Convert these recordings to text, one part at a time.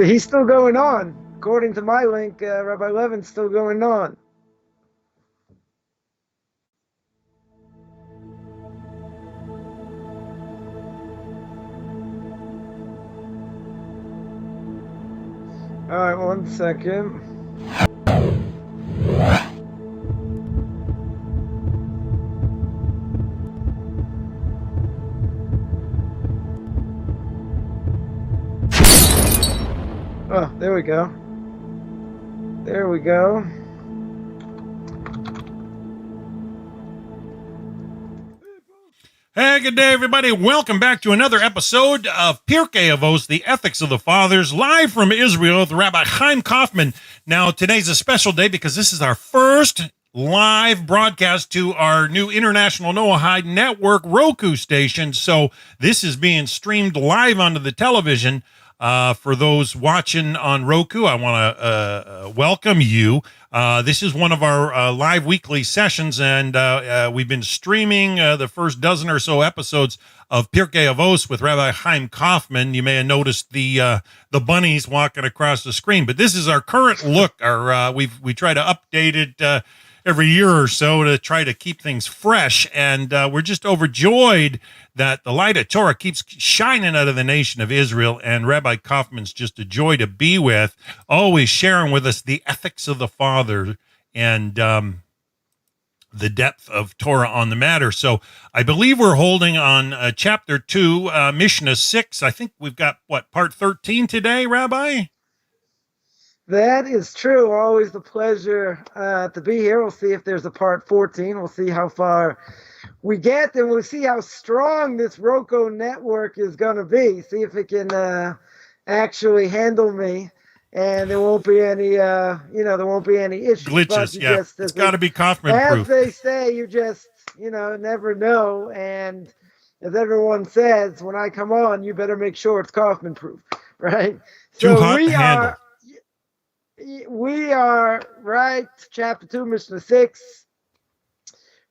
He's still going on. According to my link, Rabbi Levin's still going on. All right, 1 second. Oh, there we go. There we go. Hey, good day, everybody. Welcome back to another episode of Pirkei Avos, the Ethics of the Fathers, live from Israel with Rabbi Chaim Coffman. Now, today's a special day because this is our first live broadcast to our new International Noahide Network Roku station. So this is being streamed live onto the television. For those watching on Roku, I want to welcome you. This is one of our live weekly sessions, and we've been streaming the first dozen or so episodes of Pirkei Avos with Rabbi Chaim Coffman. You may have noticed the bunnies walking across the screen, but this is our current look. We try to update it every year or so to try to keep things fresh, and we're just overjoyed that the light of Torah keeps shining out of the nation of Israel, and Rabbi Kaufman's just a joy to be with, always sharing with us the ethics of the Father and the depth of Torah on the matter. So I believe we're holding on chapter 2, Mishnah 6. I think we've got, part 13 today, Rabbi? That is true. Always a pleasure to be here. We'll see if there's a part 14. We'll see how far we get, and we'll see how strong this Roku network is going to be. See if it can actually handle me, and there won't be any, there won't be any issues. Glitches, yeah. It's got to be Kaufman-proof. As they say, you just, never know. And as everyone says, when I come on, you better make sure it's Kaufman-proof, right? Too hot to handle. We are right, chapter 2, Mishnah 6,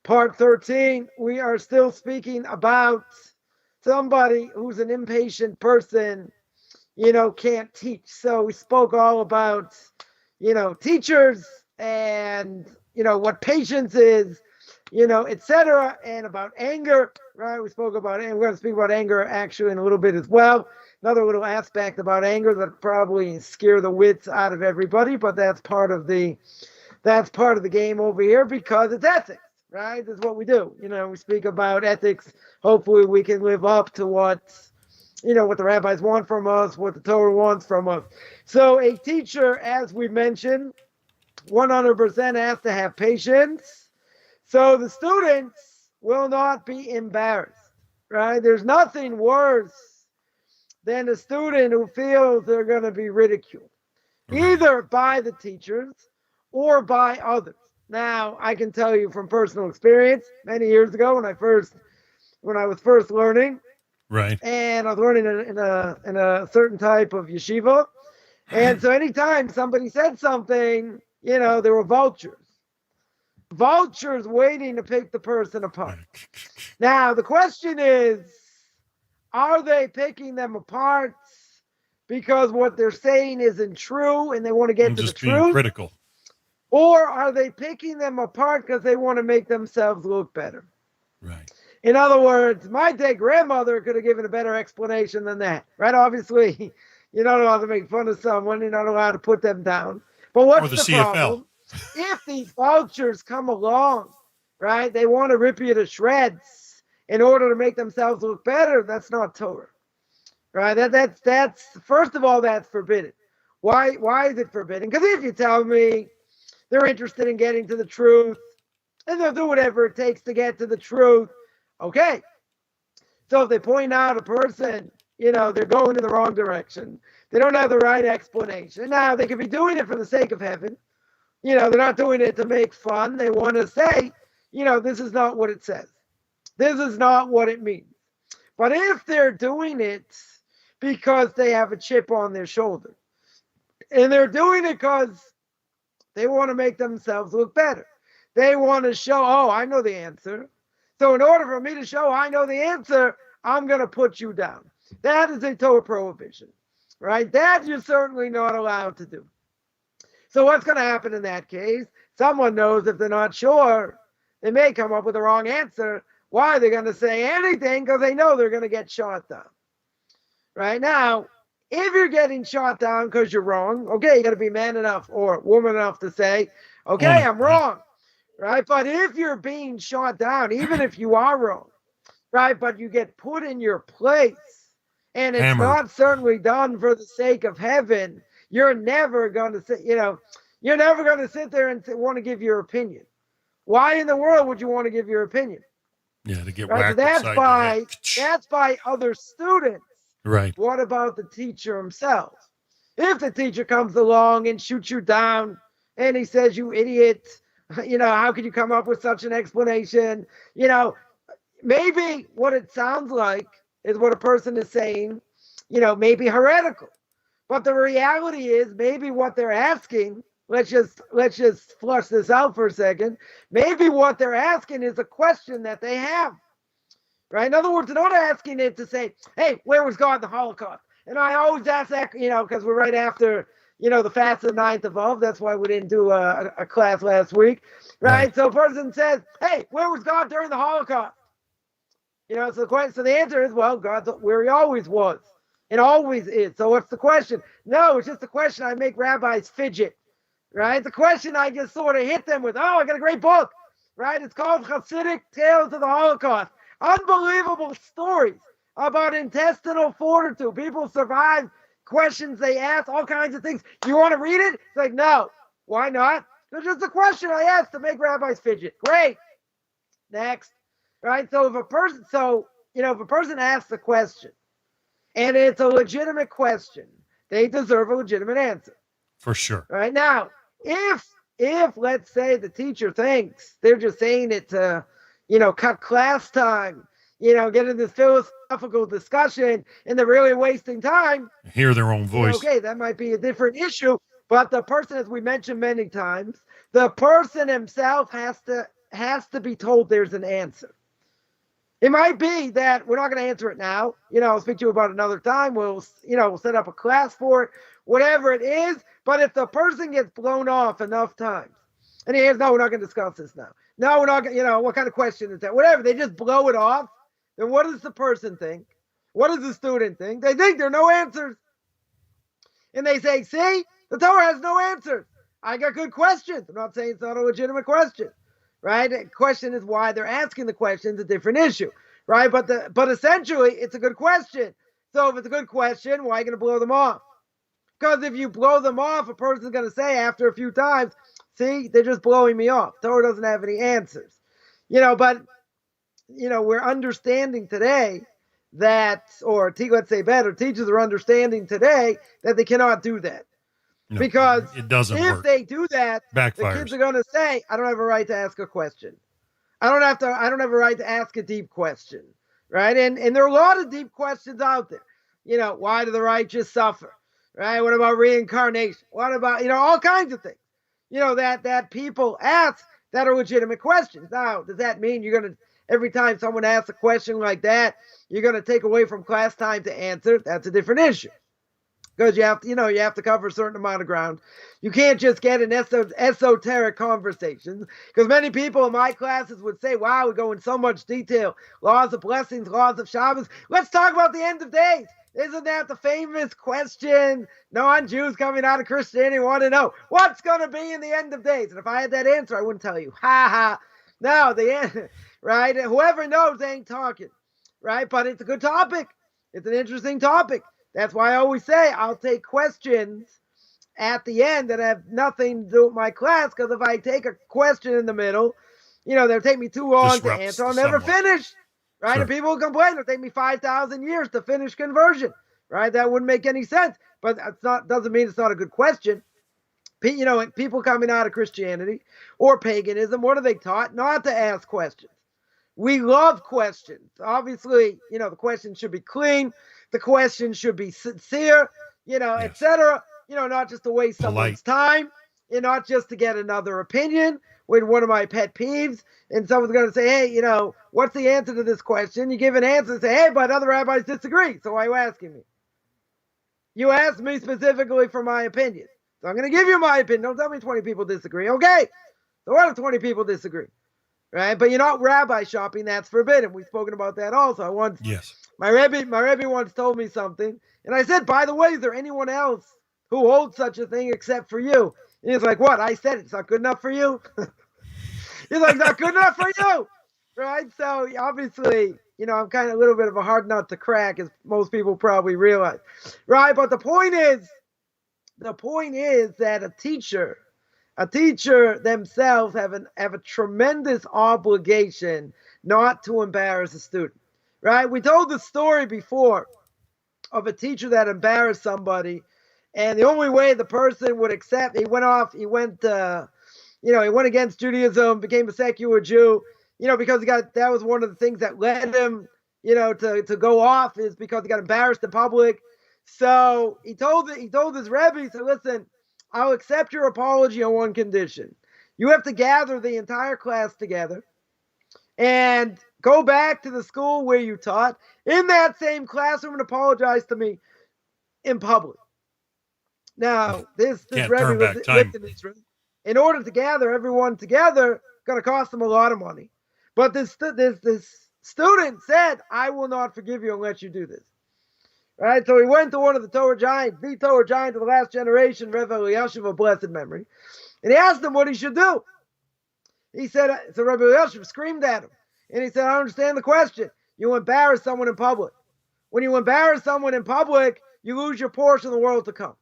part 13. We are still speaking about somebody who's an impatient person, can't teach. So we spoke all about, teachers and, what patience is, etc., and about anger, right? We spoke about it, and we're going to speak about anger actually in a little bit as well. Another little aspect about anger that probably scare the wits out of everybody, but that's part of the game over here because it's ethics, right? That's what we do. We speak about ethics. Hopefully we can live up to what the rabbis want from us, what the Torah wants from us. So a teacher, as we mentioned, 100% has to have patience. So the students will not be embarrassed, right? There's nothing worse than a student who feels they're going to be ridiculed, either by the teachers or by others. Now, I can tell you from personal experience, many years ago when I was first learning, right, and I was learning in a certain type of yeshiva, and so anytime somebody said something, there were vultures waiting to pick the person apart. Now, the question is, are they picking them apart because what they're saying isn't true and they want to get to the truth? Just being critical. Or are they picking them apart because they want to make themselves look better? Right. In other words, my dead grandmother could have given a better explanation than that, right? Obviously, you're not allowed to make fun of someone. You're not allowed to put them down. But what's the problem? If these vultures come along, right, they want to rip you to shreds in order to make themselves look better, that's not Torah, right? That's first of all, that's forbidden. Why is it forbidden? Because if you tell me they're interested in getting to the truth, and they'll do whatever it takes to get to the truth, okay. So if they point out a person, they're going in the wrong direction, they don't have the right explanation. Now, they could be doing it for the sake of heaven. They're not doing it to make fun. They want to say, this is not what it says. This is not what it means. But if they're doing it because they have a chip on their shoulder, and they're doing it because they want to make themselves look better, they want to show, I know the answer. So in order for me to show I know the answer, I'm going to put you down. That is a Torah prohibition. right? That you're certainly not allowed to do. So what's going to happen in that case? Someone knows if they're not sure, they may come up with the wrong answer. Why are they going to say anything? Because they know they're going to get shot down. Right now, if you're getting shot down because you're wrong, okay, you got to be man enough or woman enough to say, okay, I'm wrong, right? But if you're being shot down, even if you are wrong, right, but you get put in your place, and it's Hammered. not certainly done for the sake of heaven, you're never going to sit, you're never going to sit there and want to give your opinion. Why in the world would you want to give your opinion? Yeah, to get Right, whacked upside that's by other students. Right. What about the teacher himself? If the teacher comes along and shoots you down and he says, you idiot, how could you come up with such an explanation? Maybe what it sounds like is what a person is saying, maybe heretical. But the reality is maybe what they're asking, let's just flush this out for a second. Maybe what they're asking is a question that they have. Right? In other words, they're not asking it to say, hey, where was God in the Holocaust? And I always ask that, because we're right after, the fast of the 9th of Av. That's why we didn't do a class last week. Right? So a person says, hey, where was God during the Holocaust? So the answer is, well, God's where he always was and always is. So what's the question? No, it's just a question I make rabbis fidget. Right? The question I just sort of hit them with, I got a great book. Right? It's called Hasidic Tales of the Holocaust. Unbelievable stories about intestinal fortitude. People survive questions they ask, all kinds of things. Do you want to read it? It's like, no. Why not? It's just a question I asked to make rabbis fidget. Great. Next. Right? So if a person asks a question and it's a legitimate question, they deserve a legitimate answer. For sure. Right? Now, if let's say the teacher thinks they're just saying it to cut class time, get into this philosophical discussion, and they're really wasting time. Hear their own voice. Okay, that might be a different issue. But the person, as we mentioned many times, the person himself has to be told there's an answer. It might be that we're not going to answer it now. I'll speak to you about another time. We'll set up a class for it, whatever it is. But if the person gets blown off enough times, and he says, no, we're not going to discuss this now. No, we're not going to, what kind of question is that? Whatever, they just blow it off. Then what does the person think? What does the student think? They think there are no answers. And they say, see, the Torah has no answers. I got good questions. I'm not saying it's not a legitimate question, right? The question is why they're asking the question is a different issue, right? But essentially, it's a good question. So if it's a good question, why are you going to blow them off? Because if you blow them off, a person's going to say after a few times, see, they're just blowing me off. Torah doesn't have any answers. But we're understanding today that, or let's say better, teachers are understanding today that they cannot do that. No, because it doesn't if work. they do that, Backfires. The kids are going to say, I don't have a right to ask a question. I don't have a right to ask a deep question. Right? And there are a lot of deep questions out there. Why do the righteous suffer? Right? What about reincarnation? What about, all kinds of things, that people ask that are legitimate questions. Now, does that mean you're going to, every time someone asks a question like that, you're going to take away from class time to answer? That's a different issue. Because you have to cover a certain amount of ground. You can't just get in esoteric conversations. Because many people in my classes would say, wow, we go in so much detail. Laws of blessings, laws of Shabbos. Let's talk about the end of days. Isn't that the famous question non-Jews coming out of Christianity want to know? What's going to be in the end of days? And if I had that answer, I wouldn't tell you. Ha ha. No, the end, right? Whoever knows ain't talking, right? But it's a good topic. It's an interesting topic. That's why I always say I'll take questions at the end that have nothing to do with my class, because if I take a question in the middle, they'll take me too long to answer. I'll never finish. Right? Sure. And people will complain, it'll take me 5,000 years to finish conversion. Right? That wouldn't make any sense. But doesn't mean it's not a good question. People coming out of Christianity or paganism, what are they taught? Not to ask questions. We love questions. Obviously, the question should be clean. The question should be sincere, yes. etc. Not just to waste someone's time, and not just to get another opinion. With one of my pet peeves, and someone's going to say, hey, what's the answer to this question? You give an answer and say, hey, but other rabbis disagree. So why are you asking me? you asked me specifically for my opinion. So I'm going to give you my opinion. Don't tell me 20 people disagree. Okay. So what if 20 people disagree? Right? But you're not rabbi shopping. That's forbidden. We've spoken about that also. Yes. My Rebbe once told me something. And I said, by the way, is there anyone else who holds such a thing except for you? And he's like, what? I said it's not good enough for you? He's like, not good enough for you. Right? So obviously, I'm kind of a little bit of a hard nut to crack, as most people probably realize. Right? But the point is that a teacher themselves have a tremendous obligation not to embarrass a student. Right? We told the story before of a teacher that embarrassed somebody, and the only way the person would accept, he went against Judaism, became a secular Jew, because that was one of the things that led him, to go off, is because he got embarrassed in public. So he told his Rebbe, he said, listen, I'll accept your apology on one condition. You have to gather the entire class together and go back to the school where you taught in that same classroom and apologize to me in public. Now, this Rebbe lived in Israel. In order to gather everyone together, going to cost them a lot of money. But this student said, I will not forgive you unless you do this. Right? So he went to one of the Torah giants of the last generation, Rabbi Elyashiv of blessed memory, and he asked him what he should do. He said, so Rabbi Elyashiv screamed at him, and he said, I don't understand the question. You embarrass someone in public. When you embarrass someone in public, you lose your portion of the world to come.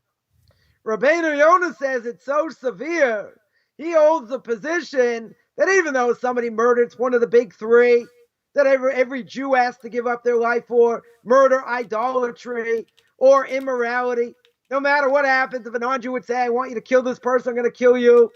Rabbeinu Yonah says it's so severe, he holds the position that even though somebody murdered, it's one of the big three that every Jew has to give up their life for: murder, idolatry, or immorality. No matter what happens, if a non-Jew would say, I want you to kill this person, I'm going to kill you,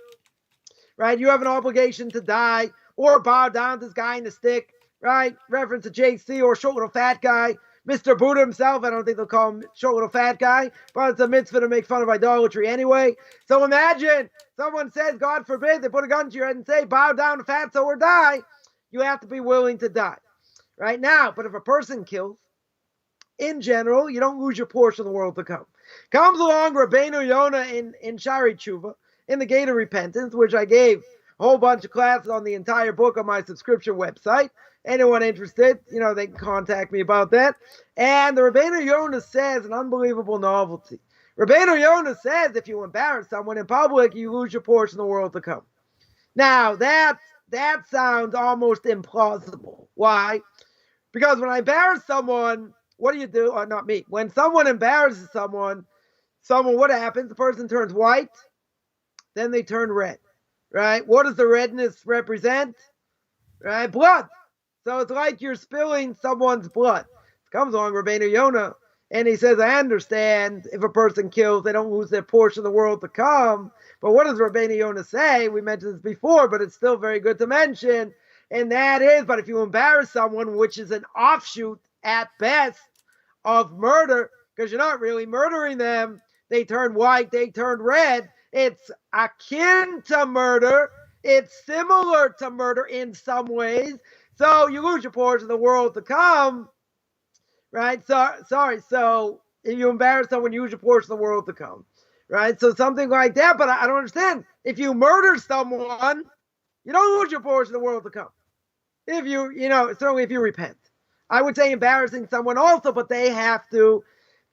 right? You have an obligation to die, or bow down to this guy in the stick, right? Reference to JC, or short little fat guy. Mr. Buddha himself, I don't think they'll call him short little fat guy, but it's a mitzvah to make fun of idolatry anyway. So imagine someone says, God forbid, they put a gun to your head and say, bow down to fatso or die. You have to be willing to die. Right now, but if a person kills, in general, you don't lose your portion of the world to come. Comes along Rabbeinu Yonah in Shari Tshuva, in the Gate of Repentance, which I gave a whole bunch of classes on the entire book on my subscription website. Anyone interested, they can contact me about that. And the Rabbeinu Yonah says an unbelievable novelty. Rabbeinu Yonah says if you embarrass someone in public, you lose your portion of the world to come. Now, that sounds almost implausible. Why? Because when I embarrass someone, what do you do? Or not me. When someone embarrasses someone, what happens? The person turns white, then they turn red. Right? What does the redness represent? Right? Blood. So it's like you're spilling someone's blood. It comes along Rabbeinu Yonah, and he says, I understand if a person kills, they don't lose their portion of the world to come. But what does Rabbeinu Yonah say? We mentioned this before, but it's still very good to mention. And that is, but if you embarrass someone, which is an offshoot at best of murder, because you're not really murdering them, they turn white, they turn red. It's akin to murder. It's similar to murder in some ways. So you lose your portion of the world to come, right? So if you embarrass someone, you lose your portion of the world to come, right? So something like that, but I don't understand. If you murder someone, you don't lose your portion of the world to come. If certainly if you repent. I would say embarrassing someone also, but they have to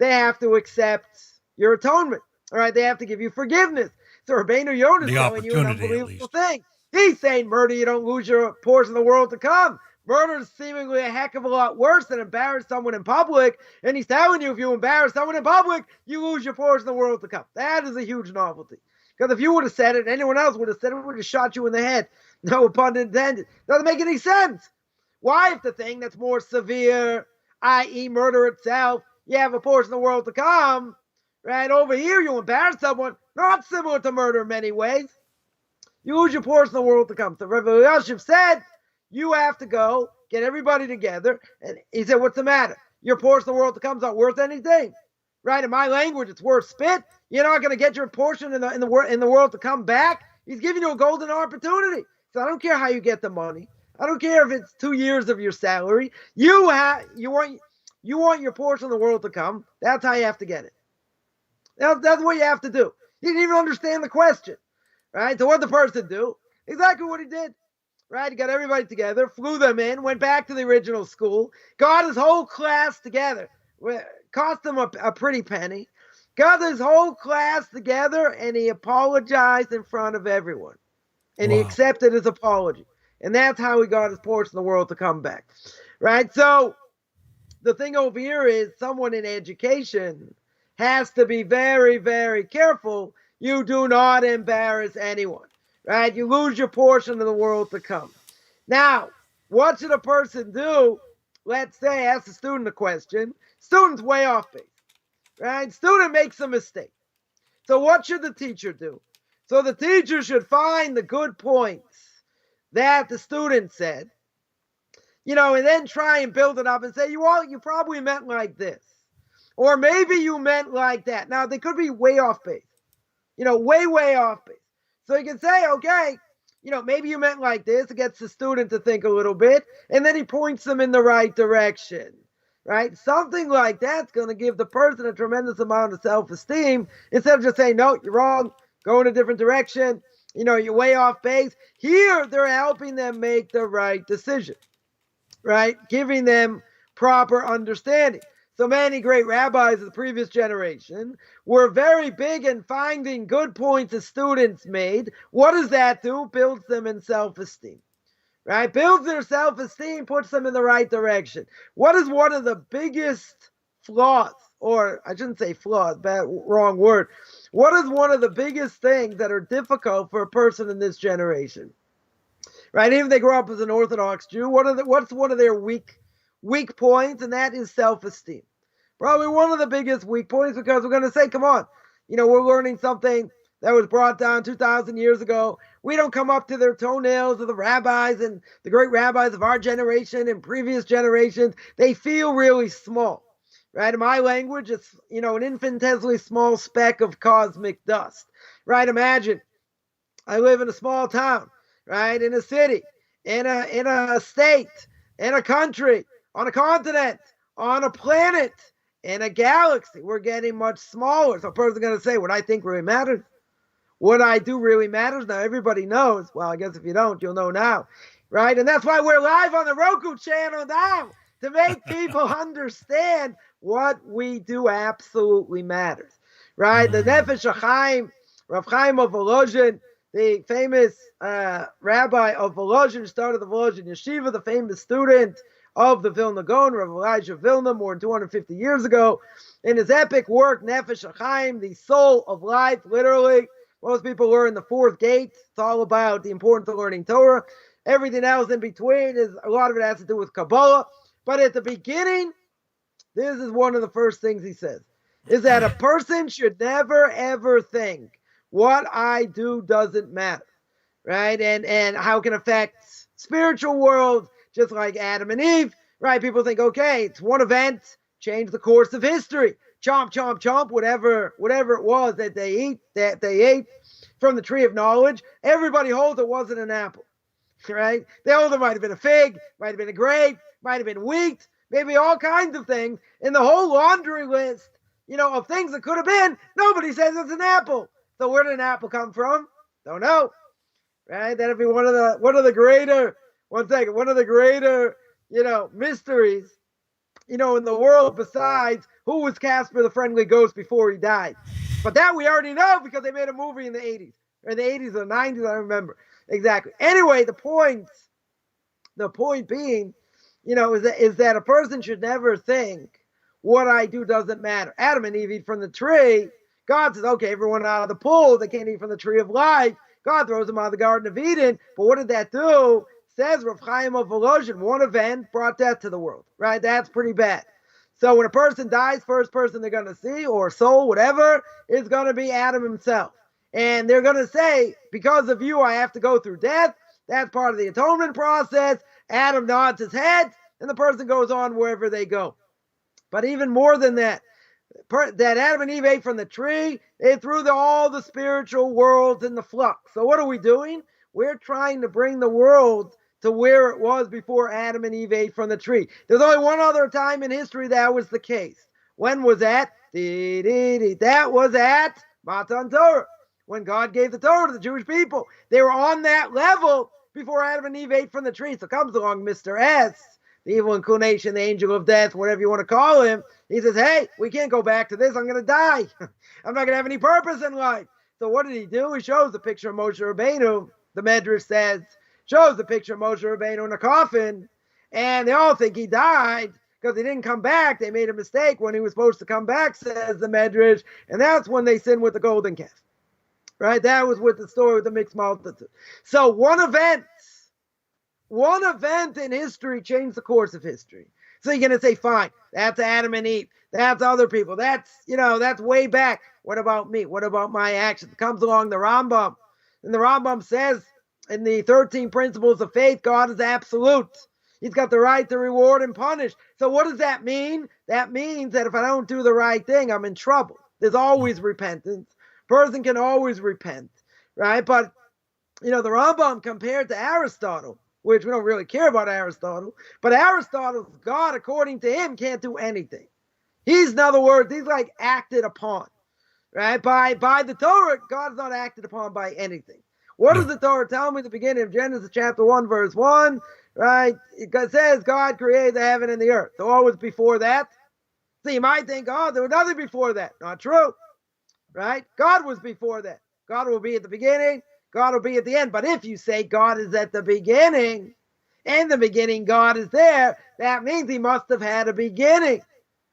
accept your atonement, all right? They have to give you forgiveness. So Rabbeinu Yonah is telling you an unbelievable thing. He's saying murder, you don't lose your portion of the world to come. Murder is seemingly a heck of a lot worse than embarrass someone in public. And he's telling you if you embarrass someone in public, you lose your portion of the world to come. That is a huge novelty. Because if you would have said it, anyone else would have said it, would have shot you in the head. No pun intended. Doesn't make any sense. Why, if the thing that's more severe, i.e. murder itself, you have a portion of the world to come, right? Over here, you embarrass someone, not similar to murder in many ways. You lose your portion of the world to come. So Rabbi Elyashiv said, you have to go get everybody together. And he said, what's the matter? Your portion of the world to come is not worth anything. Right? In my language, it's worth spit. You're not going to get your portion in the world to come back. He's giving you a golden opportunity. So I don't care how you get the money. I don't care if it's 2 years of your salary. You want your portion of the world to come. That's how you have to get it. That's what you have to do. He didn't even understand the question, right? So what did the person do? Exactly what he did, right? He got everybody together, flew them in, went back to the original school, got his whole class together. Cost him a pretty penny. Got his whole class together, and he apologized in front of everyone. And he accepted his apology. And that's how he got his portion of the world to come back, right? So the thing over here is someone in education has to be very, very careful you do not embarrass anyone, right? You lose your portion of the world to come. Now, what should a person do? Let's say, ask a student a question. Student's way off base, right? Student makes a mistake. So what should the teacher do? So the teacher should find the good points that the student said, and then try and build it up and say, you probably meant like this. Or maybe you meant like that. Now, they could be way off base, way, way off base. So you can say, okay, maybe you meant like this. It gets the student to think a little bit, and then he points them in the right direction, right? Something like that's going to give the person a tremendous amount of self-esteem instead of just saying, no, you're wrong, go in a different direction, you're way off base. Here, they're helping them make the right decision, right? Giving them proper understanding. So many great rabbis of the previous generation were very big in finding good points the students made. What does that do? Builds them in self-esteem, right? Builds their self-esteem, puts them in the right direction. What is one of the biggest flaws, or I shouldn't say flaws, wrong word. What is one of the biggest things that are difficult for a person in this generation, right? Even if they grow up as an Orthodox Jew, what's one of their weak points? And that is self-esteem. Probably one of the biggest weak points, because we're going to say, come on, we're learning something that was brought down 2,000 years ago. We don't come up to their toenails of the rabbis and the great rabbis of our generation and previous generations. They feel really small, right? In my language, it's, an infinitesimally small speck of cosmic dust, right? Imagine I live in a small town, right? In a city, in a state, in a country, on a continent, on a planet, in a galaxy. We're getting much smaller. So a person's going to say, what I think really matters, what I do really matters. Now, everybody knows. Well, I guess if you don't, you'll know now, right? And that's why we're live on the Roku channel now, to make people understand what we do absolutely matters, right? The Nefesh HaChaim, Rav Chaim of Volozhin, the famous rabbi of Volozhin, started the Volozhin Yeshiva, the famous student of the Vilna Gaon, Rav Elijah Vilna, more than 250 years ago. In his epic work, Nefesh HaChaim, the soul of life, literally. Most people learn the fourth gate. It's all about the importance of learning Torah. Everything else in between, a lot of it has to do with Kabbalah. But at the beginning, this is one of the first things he says, is that a person should never, ever think what I do doesn't matter, right? And how it can affect spiritual world, just like Adam and Eve, right? People think, okay, it's one event, change the course of history. Chomp, chomp, chomp, whatever it was that they ate from the tree of knowledge. Everybody holds it wasn't an apple, right? They hold it might have been a fig, might have been a grape, might have been wheat, maybe all kinds of things. In the whole laundry list, of things that could have been, nobody says it's an apple. So where did an apple come from? Don't know, right? That'd be one of the greater mysteries, in the world, besides who was Casper the Friendly Ghost before he died. But that we already know because they made a movie in the 80s. Or in the 80s or 90s, I don't remember exactly. Anyway, the point being, is that a person should never think what I do doesn't matter. Adam and Eve eat from the tree. God says, okay, everyone out of the pool, they can't eat from the tree of life. God throws them out of the Garden of Eden. But what did that do? Says Rav Chaim of Volozhin, one event brought death to the world, right? That's pretty bad. So when a person dies, first person they're going to see, or soul, whatever, is going to be Adam himself. And they're going to say, because of you, I have to go through death. That's part of the atonement process. Adam nods his head, and the person goes on wherever they go. But even more than that, that Adam and Eve ate from the tree, they threw all the spiritual worlds in the flux. So what are we doing? We're trying to bring the world to where it was before Adam and Eve ate from the tree. There's only one other time in history that was the case. When was that? That was at Matan Torah, when God gave the Torah to the Jewish people. They were on that level before Adam and Eve ate from the tree. So comes along Mr. S, the evil inclination, the angel of death, whatever you want to call him. He says, hey, we can't go back to this. I'm going to die. I'm not going to have any purpose in life. So what did he do? He shows the picture of Moshe Rabbeinu. The Medrash says, shows the picture of Moshe Rabbeinu in a coffin. And they all think he died because he didn't come back. They made a mistake when he was supposed to come back, says the Medrash. And that's when they sinned with the golden calf. Right? That was with the story with the mixed multitude. So one event in history changed the course of history. So you're going to say, fine, that's Adam and Eve. That's other people. That's way back. What about me? What about my actions? Comes along the Rambam. And the Rambam says in the 13 principles of faith, God is absolute. He's got the right to reward and punish. So what does that mean? That means that if I don't do the right thing, I'm in trouble. There's always repentance. Person can always repent, right? But, the Rambam compared to Aristotle, which we don't really care about Aristotle, but Aristotle's God, according to him, can't do anything. In other words, he's like acted upon, right? By the Torah, God is not acted upon by anything. What does the Torah tell me at the beginning of Genesis chapter 1, verse 1, right? It says God created the heaven and the earth. So what was before that? So you might think, oh, there was nothing before that. Not true, right? God was before that. God will be at the beginning. God will be at the end. But if you say God is at the beginning, in the beginning God is there, that means he must have had a beginning,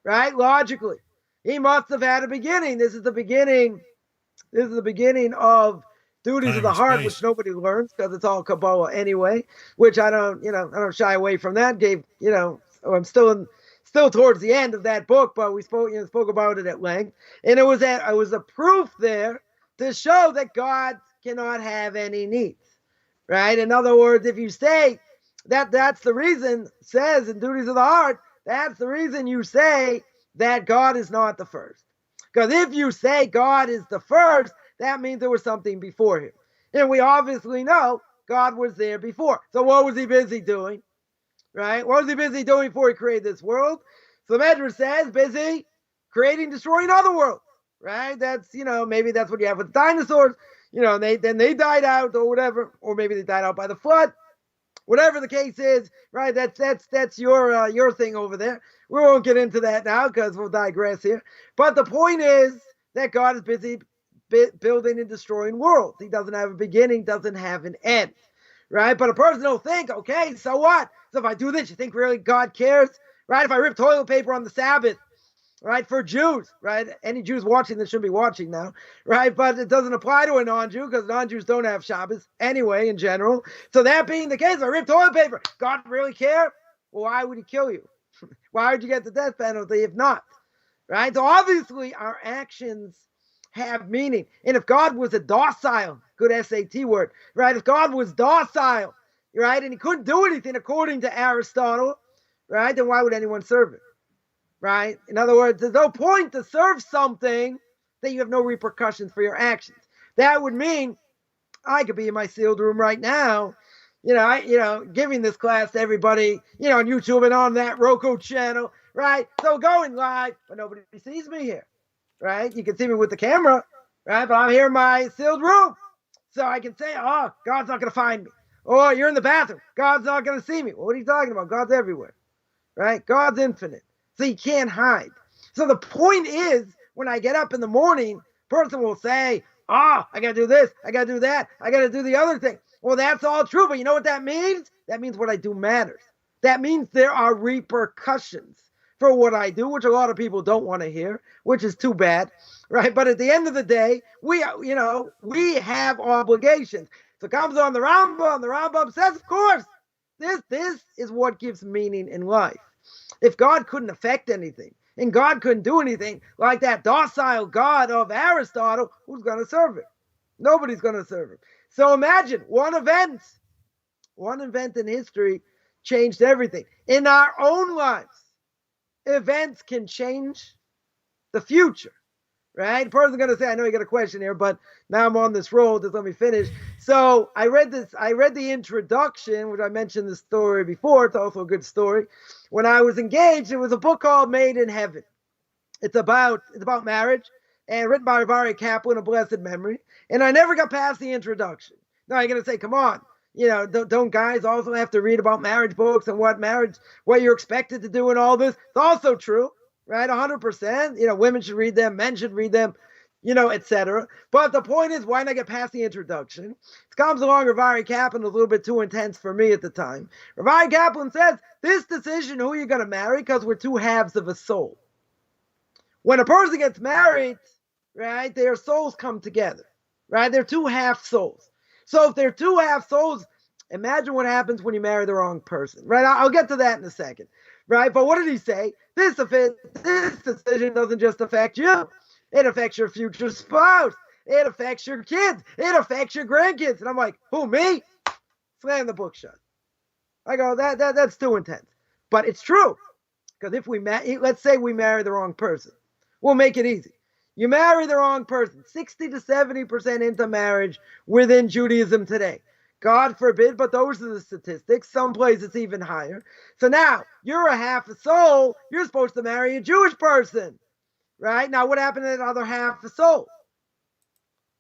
right? Logically. He must have had a beginning. This is the beginning of duties of the heart, which nobody learns because it's all Kabbalah anyway, which I don't shy away from that. I'm still towards the end of that book, but we spoke about it at length. And it was a proof there to show that God cannot have any needs, right? In other words, if you say that's the reason, says in Duties of the Heart, that's the reason you say that God is not the first. Because if you say God is the first, that means there was something before him. And we obviously know God was there before. So what was he busy doing? Right? What was he busy doing before he created this world? So the Medrash says, busy creating, destroying other worlds. Right? That's, maybe that's what you have with dinosaurs. They died out or whatever, or maybe they died out by the flood. Whatever the case is, right? That's your thing over there. We won't get into that now because we'll digress here. But the point is that God is busy building and destroying worlds. He doesn't have a beginning, doesn't have an end, right? But a person will think, okay, so what? So if I do this, you think really God cares, right? If I rip toilet paper on the Sabbath, right, for Jews, right? Any Jews watching this should be watching now, right? But it doesn't apply to a non-Jew because non-Jews don't have Shabbos anyway in general. So that being the case, I rip toilet paper. God really care? Well, why would he kill you? Why would you get the death penalty if not? Right? So obviously our actions have meaning. And if God was a docile, good SAT word, right? If God was docile, right, and he couldn't do anything according to Aristotle, right, then why would anyone serve him? Right? In other words, there's no point to serve something that you have no repercussions for your actions. That would mean I could be in my sealed room right now, giving this class to everybody, on YouTube and on that Roku channel, right? So going live, but nobody sees me here, right? You can see me with the camera, right? But I'm here in my sealed room. So I can say, oh, God's not going to find me. Or you're in the bathroom. God's not going to see me. Well, what are you talking about? God's everywhere, right? God's infinite. So you can't hide. So the point is, when I get up in the morning, person will say, I got to do this, I got to do that, I got to do the other thing. Well, that's all true, but you know what that means? That means what I do matters. That means there are repercussions for what I do, which a lot of people don't want to hear, which is too bad, right? But at the end of the day, we have obligations. So it comes on the Rambam says, of course, this is what gives meaning in life. If God couldn't affect anything, and God couldn't do anything like that docile God of Aristotle, who's going to serve him? Nobody's going to serve him. So imagine one event in history changed everything. In our own lives, events can change the future, right? The person's going to say, I know you got a question here, but now I'm on this roll. Just let me finish. So I read the introduction, which I mentioned the story before. It's also a good story. When I was engaged, it was a book called Made in Heaven. It's about marriage, and written by Rabbi Kaplan of blessed memory. And I never got past the introduction. Now you're gonna say, come on, don't guys also have to read about marriage books and what you're expected to do and all this? It's also true, right? 100%. Women should read them, men should read them, etc. But the point is, why not get past the introduction? It comes along Rabbi Kaplan, a little bit too intense for me at the time. Rabbi Kaplan says, this decision, who you're going to marry, because we're two halves of a soul. When a person gets married, right, their souls come together, right? They're two half souls. So if they're two half souls, imagine what happens when you marry the wrong person, right? I'll get to that in a second, right? But what did he say? This decision doesn't just affect you. It affects your future spouse. It affects your kids. It affects your grandkids. And I'm like, who, me? Slam the book shut. I go, that's too intense. But it's true. Because let's say we marry the wrong person. We'll make it easy. You marry the wrong person. 60 to 70% into marriage within Judaism today. God forbid, but those are the statistics. Some places it's even higher. So now, you're a half a soul. You're supposed to marry a Jewish person. Right? Now, what happened to that other half a soul?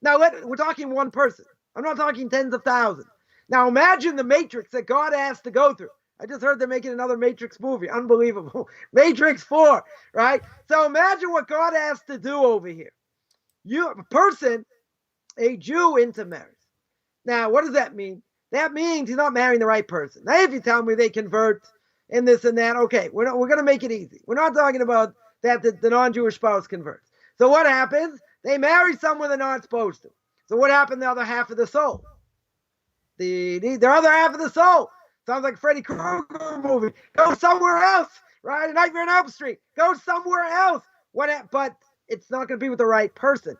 Now, we're talking one person. I'm not talking tens of thousands. Now, imagine the matrix that God has to go through. I just heard they're making another Matrix movie. Unbelievable. Matrix 4, right? So imagine what God has to do over here. A Jew into marriage. Now, what does that mean? That means he's not marrying the right person. Now, if you tell me they convert and this and that, okay, we're going to make it easy. We're not talking about that the non-Jewish spouse converts. So what happens? They marry someone they're not supposed to. So what happened to the other half of the soul? The other half of the soul. Sounds like a Freddy Krueger movie. Go somewhere else, right? A Nightmare on Elm Street. Go somewhere else. But it's not going to be with the right person.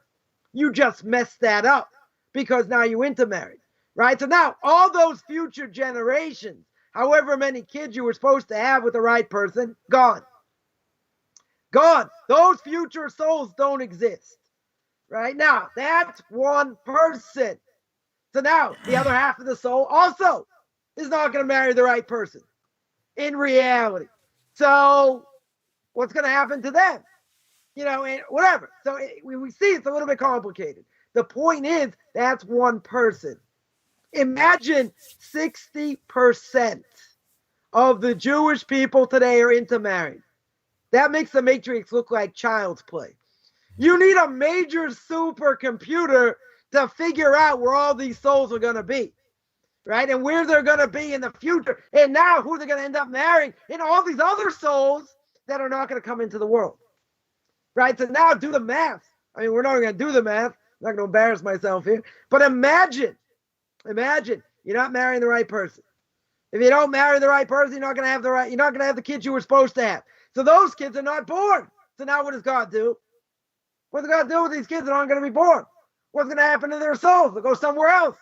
You just messed that up because now you intermarried, right? So now all those future generations, however many kids you were supposed to have with the right person, gone. Gone. Those future souls don't exist. Right? Now, that's one person. So now, the other half of the soul also is not going to marry the right person in reality. So, what's going to happen to them? And whatever. So, we see it's a little bit complicated. The point is, that's one person. Imagine 60% of the Jewish people today are intermarried. That makes the Matrix look like child's play. You need a major supercomputer to figure out where all these souls are going to be, right? And where they're going to be in the future. And now who they're going to end up marrying. And all these other souls that are not going to come into the world, right? So now do the math. I mean, we're not going to do the math. I'm not going to embarrass myself here. But imagine you're not marrying the right person. If you don't marry the right person, you're not going to have the kids you were supposed to have. So those kids are not born. So now what does God do? What does God do with these kids that aren't going to be born? What's going to happen to their souls? They'll go somewhere else,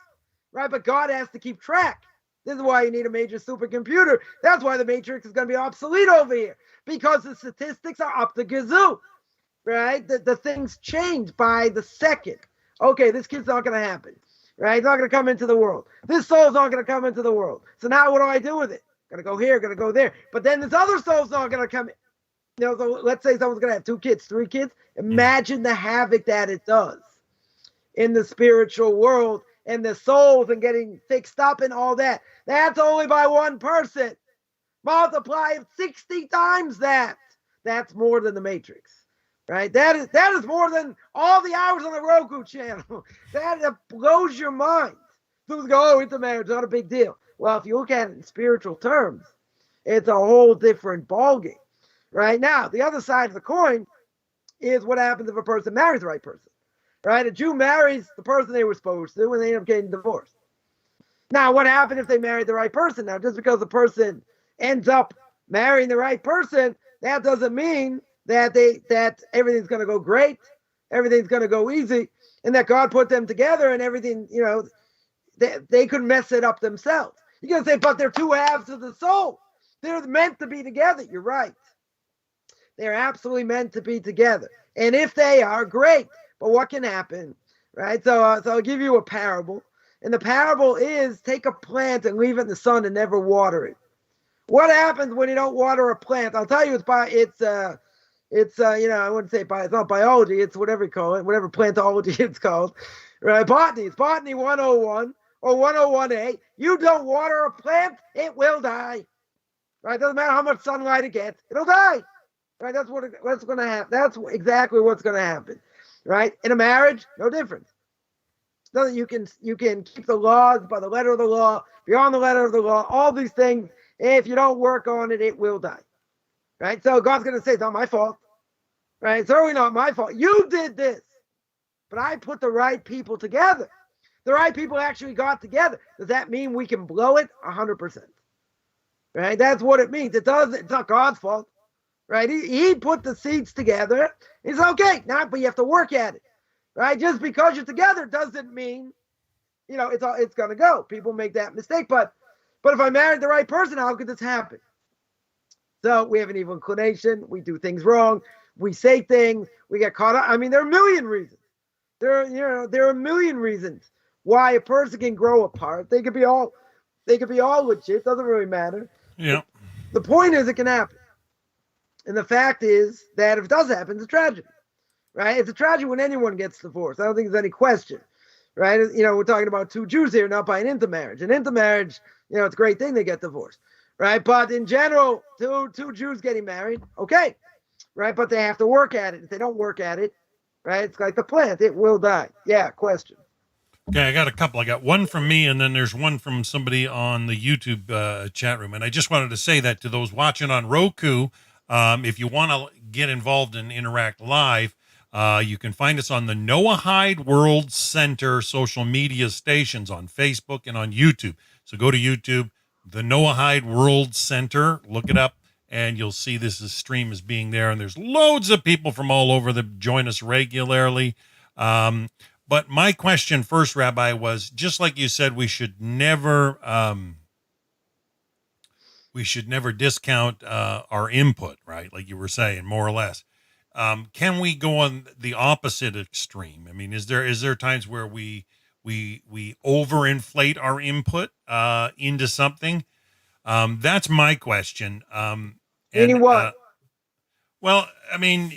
right? But God has to keep track. This is why you need a major supercomputer. That's why the Matrix is going to be obsolete over here, because the statistics are up the gazoo, right? The things change by the second. Okay, this kid's not going to happen, right? It's not going to come into the world. This soul's not going to come into the world. So now what do I do with it? Going to go here, going to go there. But then this other soul's not going to come in. So let's say someone's going to have 2 kids, 3 kids. Imagine the havoc that it does in the spiritual world and the souls and getting fixed up and all that. That's only by one person. Multiply it 60 times that. That's more than the Matrix, right? That is more than all the hours on the Roku channel. That blows your mind. People go, intermarriage is not a big deal. Well, if you look at it in spiritual terms, it's a whole different ballgame. Right now, the other side of the coin is what happens if a person marries the right person. Right? A Jew marries the person they were supposed to, and they end up getting divorced. Now, what happens if they married the right person? Now, just because the person ends up marrying the right person, that doesn't mean that everything's going to go great, everything's going to go easy, and that God put them together and everything. They could mess it up themselves. You're going to say, but they're two halves of the soul. They're meant to be together. You're right. They're absolutely meant to be together. And if they are, great. But what can happen, right? So I'll give you a parable. And the parable is, take a plant and leave it in the sun and never water it. What happens when you don't water a plant? I'll tell you, It's I wouldn't say it's not biology. It's whatever you call it, whatever plantology it's called, right? Botany. It's botany 101 or 101A. You don't water a plant, it will die. Right? Doesn't matter how much sunlight it gets, it'll die. Right? What's going to happen. That's exactly what's going to happen. Right? In a marriage, no difference. You can keep the laws by the letter of the law, beyond the letter of the law, all these things. If you don't work on it, it will die. Right? So God's going to say, it's not my fault. Right? It's certainly not my fault. You did this. But I put the right people together. The right people actually got together. Does that mean we can blow it? 100%. Right? That's what it means. It's not God's fault. Right? He put the seeds together. It's okay. Now, but you have to work at it. Right? Just because you're together doesn't mean, it's going to go. People make that mistake. But if I married the right person, how could this happen? So we have an evil inclination. We do things wrong. We say things. We get caught up. I mean, there are a million reasons. There are a million reasons why a person can grow apart. They could be all legit. Doesn't really matter. Yeah. The point is, it can happen. And the fact is that if it does happen, it's a tragedy. Right? It's a tragedy when anyone gets divorced. I don't think there's any question. Right? We're talking about two Jews here, not by an intermarriage. An intermarriage, it's a great thing they get divorced. Right? But in general, two Jews getting married, okay. Right? But they have to work at it. If they don't work at it, right? It's like the plant. It will die. Yeah, question. Okay, I got a couple. I got one from me, and then there's one from somebody on the YouTube chat room. And I just wanted to say that to those watching on Roku, if you want to get involved and interact live, you can find us on the Noahide World Center social media stations on Facebook and on YouTube. So go to YouTube, the Noahide World Center, look it up, and you'll see this stream is being there. And there's loads of people from all over that join us regularly. But my question first, Rabbi, was just like you said, we should never discount our input, right? Like you were saying, more or less. Can we go on the opposite extreme? I mean, is there times where we overinflate our input into something? That's my question. Meaning what? Well, I mean,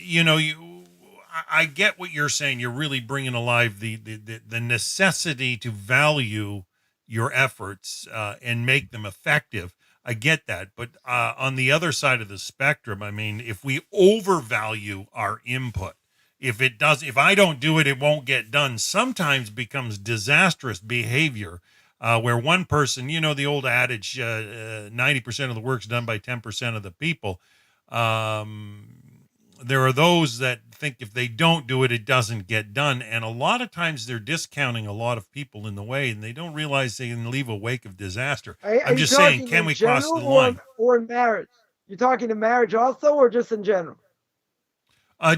I get what you're saying. You're really bringing alive the necessity to value your efforts and make them effective. I get that. But on the other side of the spectrum, I mean, if we overvalue our input, if I don't do it, it won't get done, sometimes becomes disastrous behavior where one person, the old adage, 90% of the work's done by 10% of the people. There are those that think if they don't do it, it doesn't get done. And a lot of times they're discounting a lot of people in the way, and they don't realize they can leave a wake of disaster. I'm just saying, can we cross the line? Or in marriage? You're talking to marriage also, or just in general?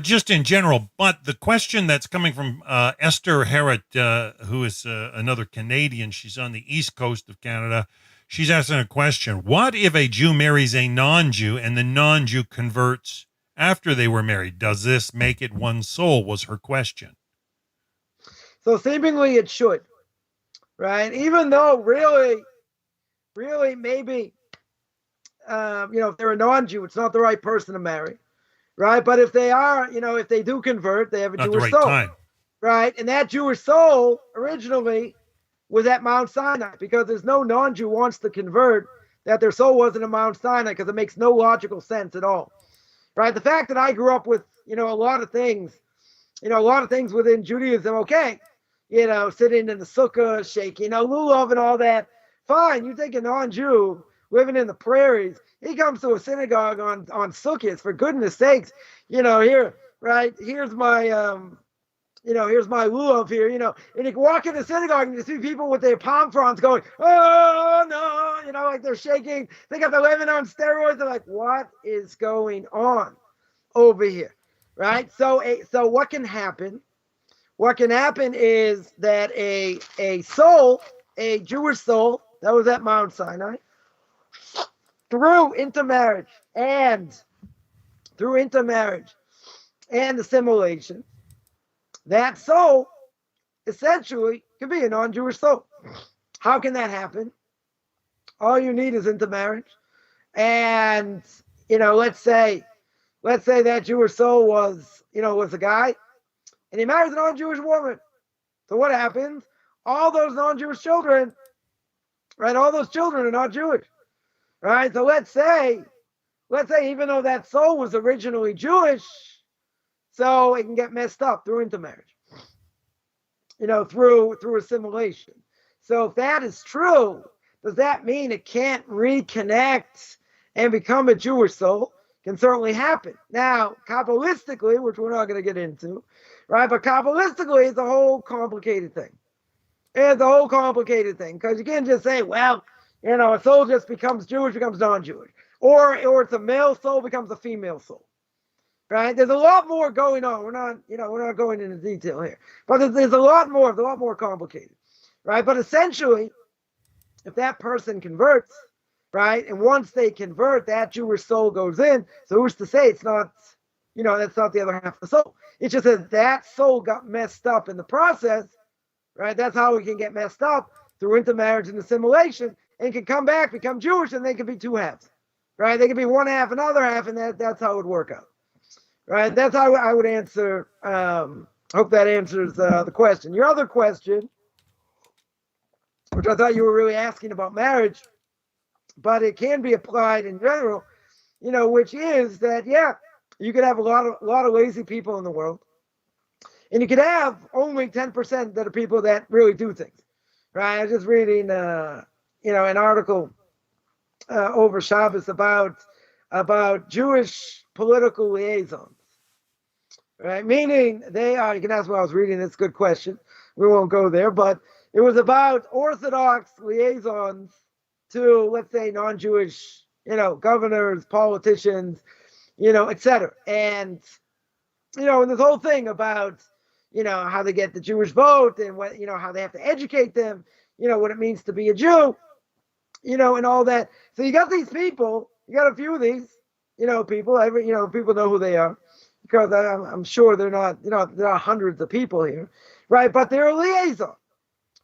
Just in general. But the question that's coming from Esther Herrett, who is another Canadian, she's on the east coast of Canada. She's asking a question. What if a Jew marries a non-Jew and the non-Jew converts after they were married? Does this make it one soul, was her question. So seemingly it should, right? Even though really maybe, if they're a non-Jew, it's not the right person to marry, right? But if they are, if they do convert, they have a Jewish soul, time. Right? And that Jewish soul originally was at Mount Sinai, because there's no non-Jew wants to convert that their soul wasn't at Mount Sinai, because it makes no logical sense at all. Right, the fact that I grew up with, a lot of things within Judaism, okay, sitting in the sukkah, shaking, lulav and all that, fine. You take a non-Jew living in the prairies, he comes to a synagogue on sukkahs, for goodness sakes, here, right, here's my, here's my lulav here, and you can walk in the synagogue and you see people with their palm fronds going, oh no, like they're shaking. They got the living on steroids. They're like, what is going on over here, right? So what can happen? What can happen is that a soul, a Jewish soul that was at Mount Sinai, through intermarriage and assimilation, that soul essentially could be a non-Jewish soul. How can that happen? All you need is intermarriage. And, let's say, let's say that Jewish soul was a guy, and he marries a non-Jewish woman. So what happens? All those non-Jewish children, right? All those children are not Jewish, right? So let's say even though that soul was originally Jewish, so it can get messed up through intermarriage, through assimilation. So if that is true, does that mean it can't reconnect and become a Jewish soul? Can certainly happen. Now, Kabbalistically, which we're not going to get into, right? But Kabbalistically, it's a whole complicated thing. It's a whole complicated thing because you can't just say, well, a soul just becomes Jewish, becomes non-Jewish, or it's a male soul becomes a female soul, right? There's a lot more going on. We're not going into detail here, but there's a lot more complicated, right? But essentially, if that person converts, right, and once they convert, that Jewish soul goes in. So who's to say it's not, that's not the other half of the soul? It's just that soul got messed up in the process, right? That's how we can get messed up through intermarriage and assimilation, and can come back, become Jewish, and they can be two halves, right? They can be one half, another half, and that's how it would work out, right? That's how I would answer. Hope that answers the question. Your other question, which I thought you were really asking about marriage, but it can be applied in general, which is that, yeah, you could have a lot of lazy people in the world, and you could have only 10% that are people that really do things, right? I was just reading, an article over Shabbos about Jewish political liaisons, right? Meaning they are, you can ask what I was reading, it's a good question. We won't go there, but it was about Orthodox liaisons to, let's say, non-Jewish, governors, politicians, etc. And, and this whole thing about, how they get the Jewish vote and what, how they have to educate them, what it means to be a Jew, and all that. So you got these people, you got a few of these, people, people know who they are, because I'm sure they're not, there are hundreds of people here, right? But they're a liaison,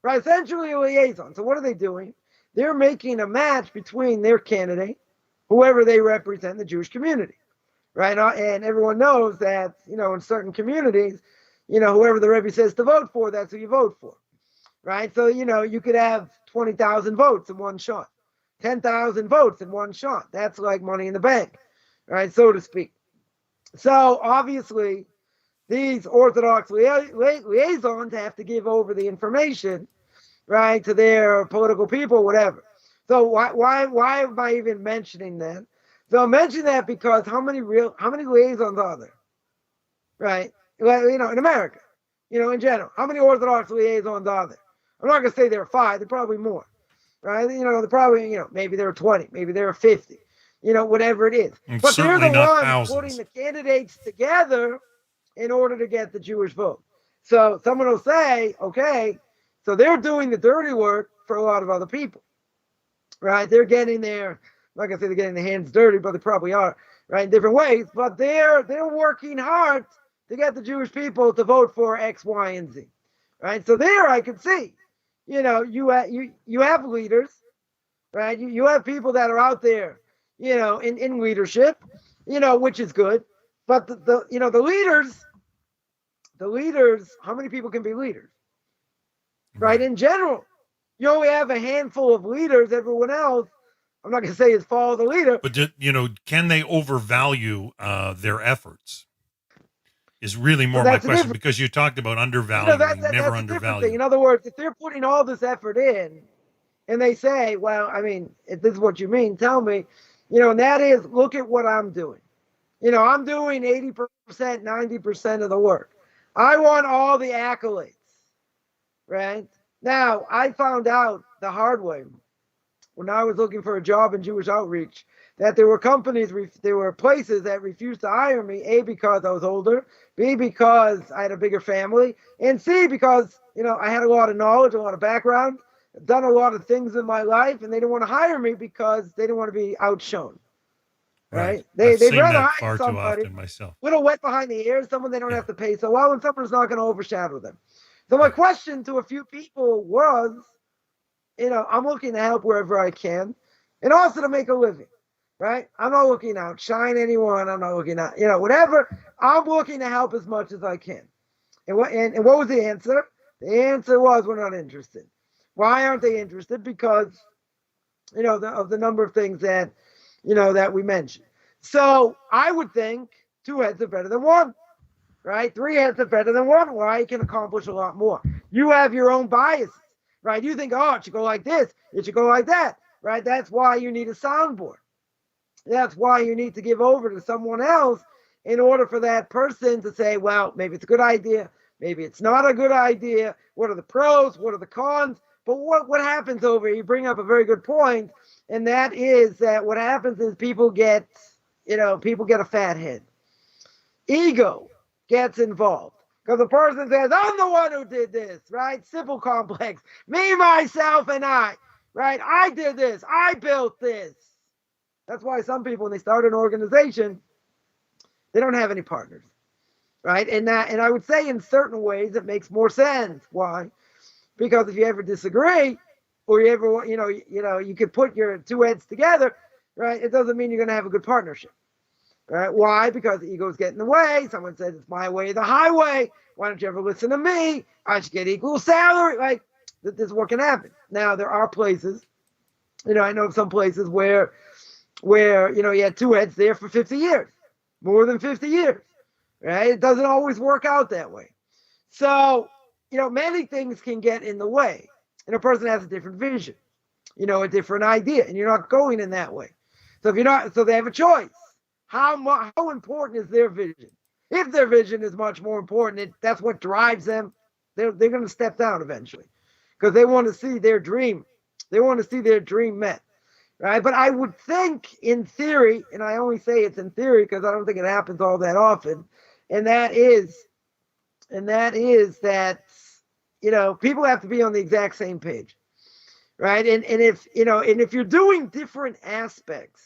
right? Essentially a liaison. So what are they doing? They're making a match between their candidate, whoever they represent, the Jewish community, right? And everyone knows that, in certain communities, whoever the Rebbe says to vote for, that's who you vote for, right? So, you could have 20,000 votes in one shot, 10,000 votes in one shot. That's like money in the bank, right? So to speak. So obviously, these Orthodox liaisons have to give over the information, right, to their political people, whatever. So why am I even mentioning that? So I'm mentioning that because how many liaisons are there, right? In America, in general, how many Orthodox liaisons are there? I'm not gonna say there are 5. There are probably more, right? They're probably, maybe there are 20, maybe there are 50, whatever it is. And but they're the ones thousands. putting the candidates together in order to get the Jewish vote. So someone will say, okay, so they're doing the dirty work for a lot of other people, right? They're getting their, I'm not gonna say they're getting their hands dirty, but they probably are, right, in different ways. But they're working hard to get the Jewish people to vote for X, Y, and Z, right? So there, I can see, you have leaders, right? You have people that are out there, in leadership, which is good. But the leaders, how many people can be leaders? Right? In general, you only have a handful of leaders. Everyone else, I'm not going to say is follow the leader. But, can they overvalue their efforts? Is really more my question, because you talked about undervaluing, never undervaluing. In other words, if they're putting all this effort in and they say, well, I mean, if this is what you mean, tell me, and that is, look at what I'm doing. I'm doing 80%, 90% of the work. I want all the accolades. Right? Now, I found out the hard way when I was looking for a job in Jewish outreach that there were there were places that refused to hire me, A, because I was older, B, because I had a bigger family, and C, because, I had a lot of knowledge, a lot of background, done a lot of things in my life, and they didn't want to hire me because they didn't want to be outshone. Right? They'd rather hire somebody little wet behind the ears, someone they don't have to pay so well, and someone who's not going to overshadow them. So my question to a few people was, I'm looking to help wherever I can, and also to make a living. right? I'm not looking to outshine anyone. I'm not looking at, whatever. I'm looking to help as much as I can. And what was the answer? The answer was we're not interested. Why aren't they interested? Because, of the number of things that, that we mentioned. So I would think two heads are better than one, right? Three heads are better than one. Why? You can accomplish a lot more. You have your own biases, right? You think, oh, it should go like this. It should go like that, right? That's why you need a soundboard. That's why you need to give over to someone else in order for that person to say, well, maybe it's a good idea. Maybe it's not a good idea. What are the pros? What are the cons? But what happens over here, you bring up a very good point, and that is that what happens is people get a fat head. Ego gets involved. Because the person says, I'm the one who did this, right? Simple complex. Me, myself, and I, right? I did this. I built this. That's why some people, when they start an organization, they don't have any partners, right? And I would say in certain ways it makes more sense. Why? Because if you ever disagree, or you ever, you could put your two heads together, right? It doesn't mean you're going to have a good partnership, right? Why? Because the egos get in the way. Someone says it's my way or the highway. Why don't you ever listen to me? I should get equal salary. Like, this is what can happen. Now, there are places, I know of some places where you had two heads there for 50 years, more than 50 years, right? It doesn't always work out that way. So, many things can get in the way, and a person has a different vision, a different idea, and you're not going in that way. So so they have a choice. How important is their vision? If their vision is much more important, that's what drives them. They're going to step down eventually because they want to see their dream. They want to see their dream met. Right, but I would think in theory, and I only say it's in theory because I don't think it happens all that often, and that is that people have to be on the exact same page, right? And if you're doing different aspects,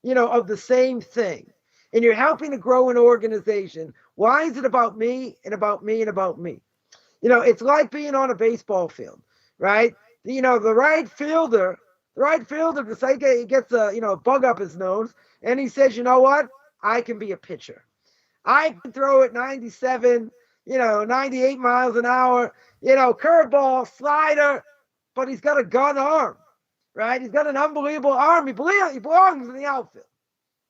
of the same thing, and you're helping to grow an organization, why is it about me and about me and about me? It's like being on a baseball field, right? The right fielder. The right fielder, he gets a bug up his nose, and he says, you know what? I can be a pitcher. I can throw it 97, 98 miles an hour, curveball, slider, but he's got a gun arm, right? He's got an unbelievable arm. He belongs in the outfield.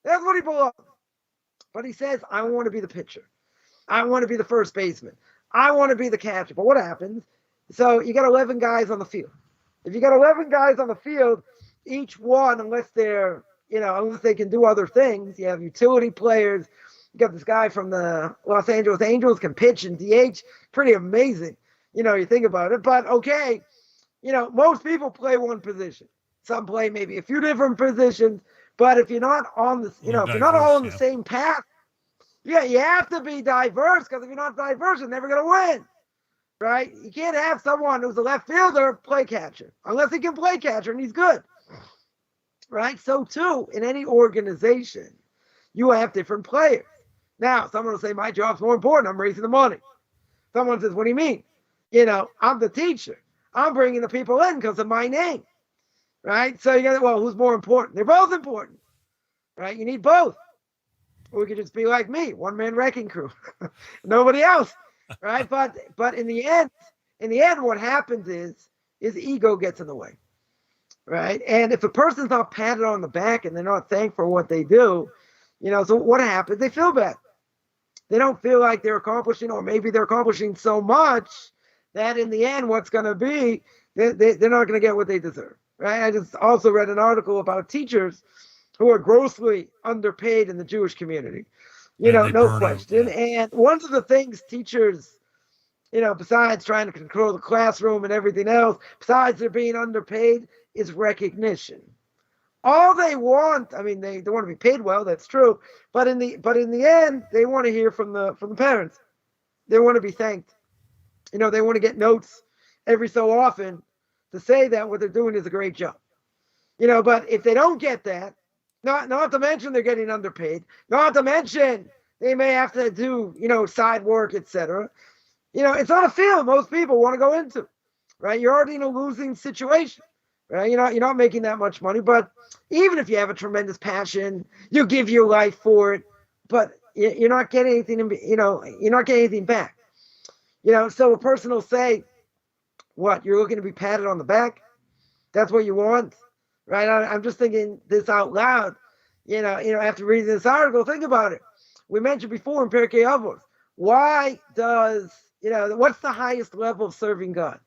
That's what he belongs. But he says, I want to be the pitcher. I want to be the first baseman. I want to be the catcher. But what happens? So you got 11 guys on the field. If you got 11 guys on the field, each one, unless they can do other things, you have utility players. You got this guy from the Los Angeles Angels can pitch and DH. Pretty amazing. You think about it. But okay, most people play one position. Some play maybe a few different positions. But if you're not on the, if you're not all on the same path, you have to be diverse, because if you're not diverse, you're never going to win. Right? You can't have someone who's a left fielder play catcher unless he can play catcher and he's good. Right? So too, in any organization, you have different players. Now, someone will say, my job's more important. I'm raising the money. Someone says, what do you mean? I'm the teacher. I'm bringing the people in because of my name. Right? So you got, well, who's more important? They're both important. Right? You need both. Or we could just be like me, one-man wrecking crew. Nobody else. Right, but in the end, what happens is ego gets in the way, right? And if a person's not patted on the back and they're not thanked for what they do, so what happens? They feel bad. They don't feel like they're accomplishing, or maybe they're accomplishing so much that in the end, what's going to be, they're not going to get what they deserve, right? I just also read an article about teachers who are grossly underpaid in the Jewish community. No question. Out, yeah. And one of the things teachers, besides trying to control the classroom and everything else, besides they're being underpaid, is recognition. All they want, they want to be paid well, that's true, but in the end, they want to hear from the parents. They want to be thanked. They want to get notes every so often to say that what they're doing is a great job. But if they don't get that, not to mention they're getting underpaid, not to mention they may have to do, side work, etc. It's not a field most people want to go into, right? You're already in a losing situation, right? You're not making that much money, but even if you have a tremendous passion, you give your life for it, but you're not getting anything, you're not getting anything back. So a person will say, what, you're looking to be patted on the back? That's what you want, right? I'm just thinking this out loud. After reading this article, think about it. We mentioned before in Pirkei Avos, why does, what's the highest level of serving God?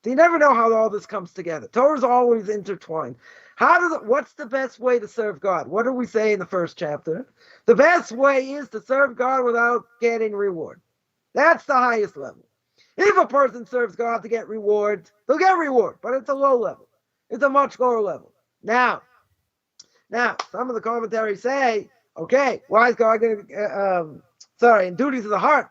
So you never know how all this comes together. Torah's always intertwined. What's the best way to serve God? What do we say in the first chapter? The best way is to serve God without getting reward. That's the highest level. If a person serves God to get reward, they'll get reward, but it's a low level. It's a much lower level. Now, some of the commentaries say, okay, why is God going to, in duties of the heart,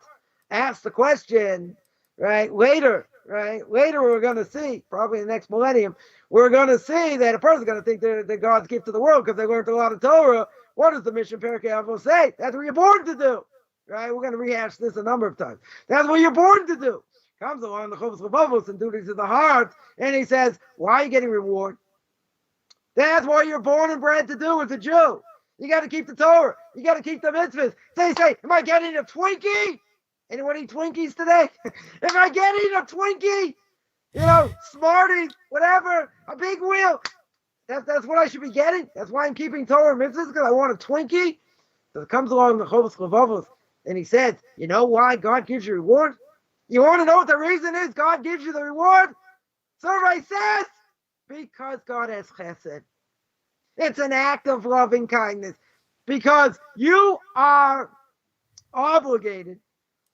ask the question, right? Later we're going to see, probably in the next millennium, we're going to see that a person's going to think they're God's gift to the world because they learned a lot of Torah. What does the mission Pirkei Avos say? That's what you're born to do, right? We're going to rehash this a number of times. That's what you're born to do. Comes along the Avos and duties of the heart, and he says, why are you getting reward? That's what you're born and bred to do as a Jew. You got to keep the Torah. You got to keep the mitzvahs. Say, am I getting a Twinkie? Anyone eat Twinkies today? Am I getting a Twinkie? Smarties, whatever, a big wheel. That's what I should be getting. That's why I'm keeping Torah and mitzvahs, because I want a Twinkie. So it comes along the Avos, and he says, you know why God gives you reward? You want to know what the reason is God gives you the reward? Survey says, because God has chesed. It's an act of loving kindness. Because you are obligated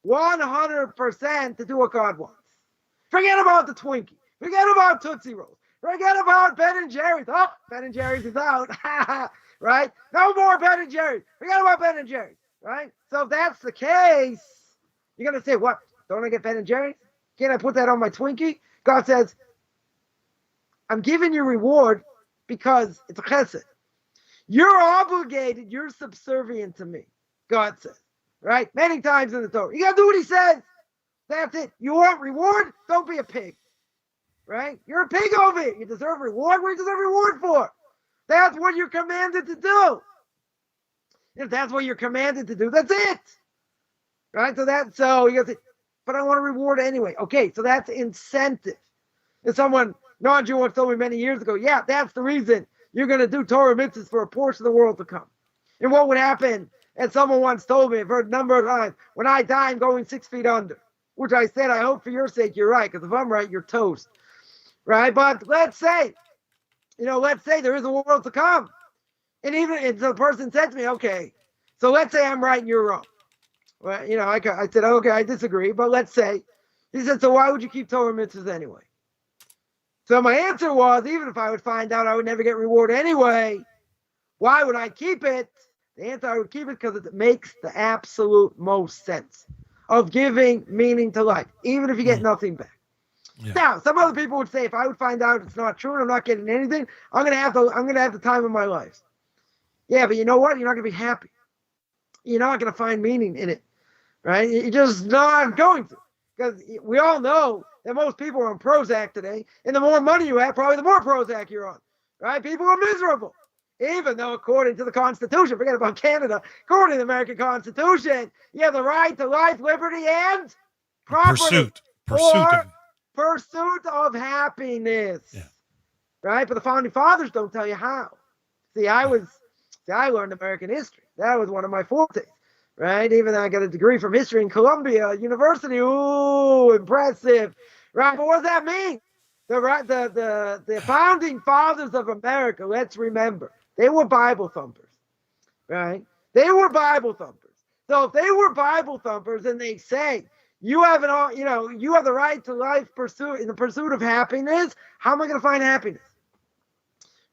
100% to do what God wants. Forget about the Twinkie. Forget about Tootsie Rolls. Forget about Ben & Jerry's. Oh, Ben & Jerry's is out. Right? No more Ben & Jerry's. Forget about Ben & Jerry's. Right? So if that's the case, you're going to say, what? Don't I get Ben & Jerry's? Can't I put that on my Twinkie? God says, I'm giving you reward because it's a chesed. You're obligated. You're subservient to me, God says. Right? Many times in the Torah. You got to do what he says. That's it. You want reward? Don't be a pig. Right? You're a pig over it. You deserve reward. What do you deserve reward for? That's what you're commanded to do. If that's what you're commanded to do, that's it. Right? So you got to say, but I want a reward anyway. Okay, so that's incentive. If someone, non-Jew once told me many years ago, yeah, that's the reason you're going to do Torah mitzvahs for a portion of the world to come. And what would happen? And someone once told me, I've heard a number of times, when I die, I'm going 6 feet under. Which I said, I hope for your sake you're right, because if I'm right, you're toast. Right? But let's say there is a world to come. And even the person said to me, okay, so let's say I'm right and you're wrong. Well, I said, okay, I disagree, but let's say. He said, so why would you keep Torah mitzvahs anyway? So my answer was, even if I would find out I would never get reward anyway, why would I keep it? The answer, I would keep it because it makes the absolute most sense of giving meaning to life, even if you get nothing back. Yeah. Now, some other people would say, if I would find out it's not true and I'm not getting anything, I'm gonna have the time of my life. Yeah, but you know what? You're not gonna be happy. You're not gonna find meaning in it, right? You're just not going to, because we all know that most people are on Prozac today, and the more money you have, probably the more Prozac you're on, right? People are miserable. Even though, according to the Constitution, forget about Canada, according to the American Constitution, you have the right to life, liberty, and property. Pursuit of happiness. Yeah. Right? But the founding fathers don't tell you how. See, I learned American history. That was one of my fortes. Right? Even though I got a degree from history in Columbia University. Ooh, impressive. Right? But what does that mean? The founding fathers of America, let's remember, they were Bible thumpers, right? They were Bible thumpers. So if they were Bible thumpers and they say, you have the right to life in the pursuit of happiness, how am I going to find happiness?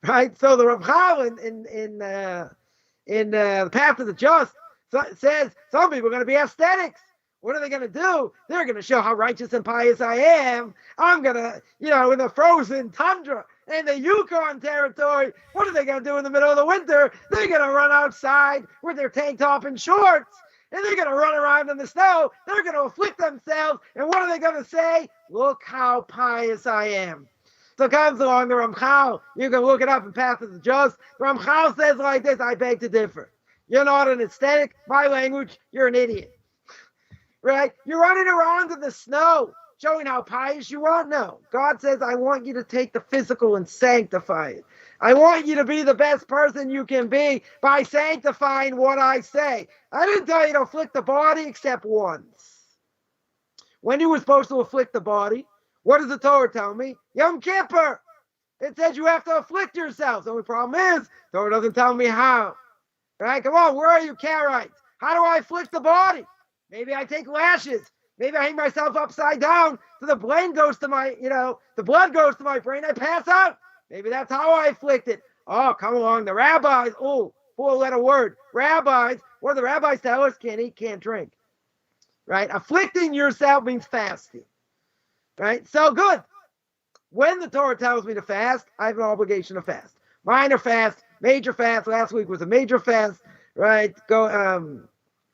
Right? So the Rabbi Chaim in the Path of the Just says some people are going to be aesthetics. What are they going to do? They're going to show how righteous and pious I am. I'm going to, in the frozen tundra in the Yukon territory, what are they going to do in the middle of the winter? They're going to run outside with their tank top and shorts, and they're going to run around in the snow. They're going to afflict themselves, and what are they going to say? Look how pious I am. So comes along the Ramchal. You can look it up in Path of the Just. The Ramchal says like this, I beg to differ. You're not an aesthetic. My language, you're an idiot. Right? You're running around in the snow, showing how pious you are. No. God says, I want you to take the physical and sanctify it. I want you to be the best person you can be by sanctifying what I say. I didn't tell you to afflict the body except once. When you were supposed to afflict the body, what does the Torah tell me? Yom Kippur. It says you have to afflict yourself. The only problem is, the Torah doesn't tell me how. Right? Come on, where are you, Karaites? How do I afflict the body? Maybe I take lashes. Maybe I hang myself upside down so the blood goes to my, the blood goes to my brain. I pass out. Maybe that's how I afflict it. Oh, come along. The rabbis, four-letter word. Rabbis, what do the rabbis tell us? Can't eat, can't drink. Right? Afflicting yourself means fasting. Right? So good. When the Torah tells me to fast, I have an obligation to fast. Minor fast, major fast. Last week was a major fast. Right?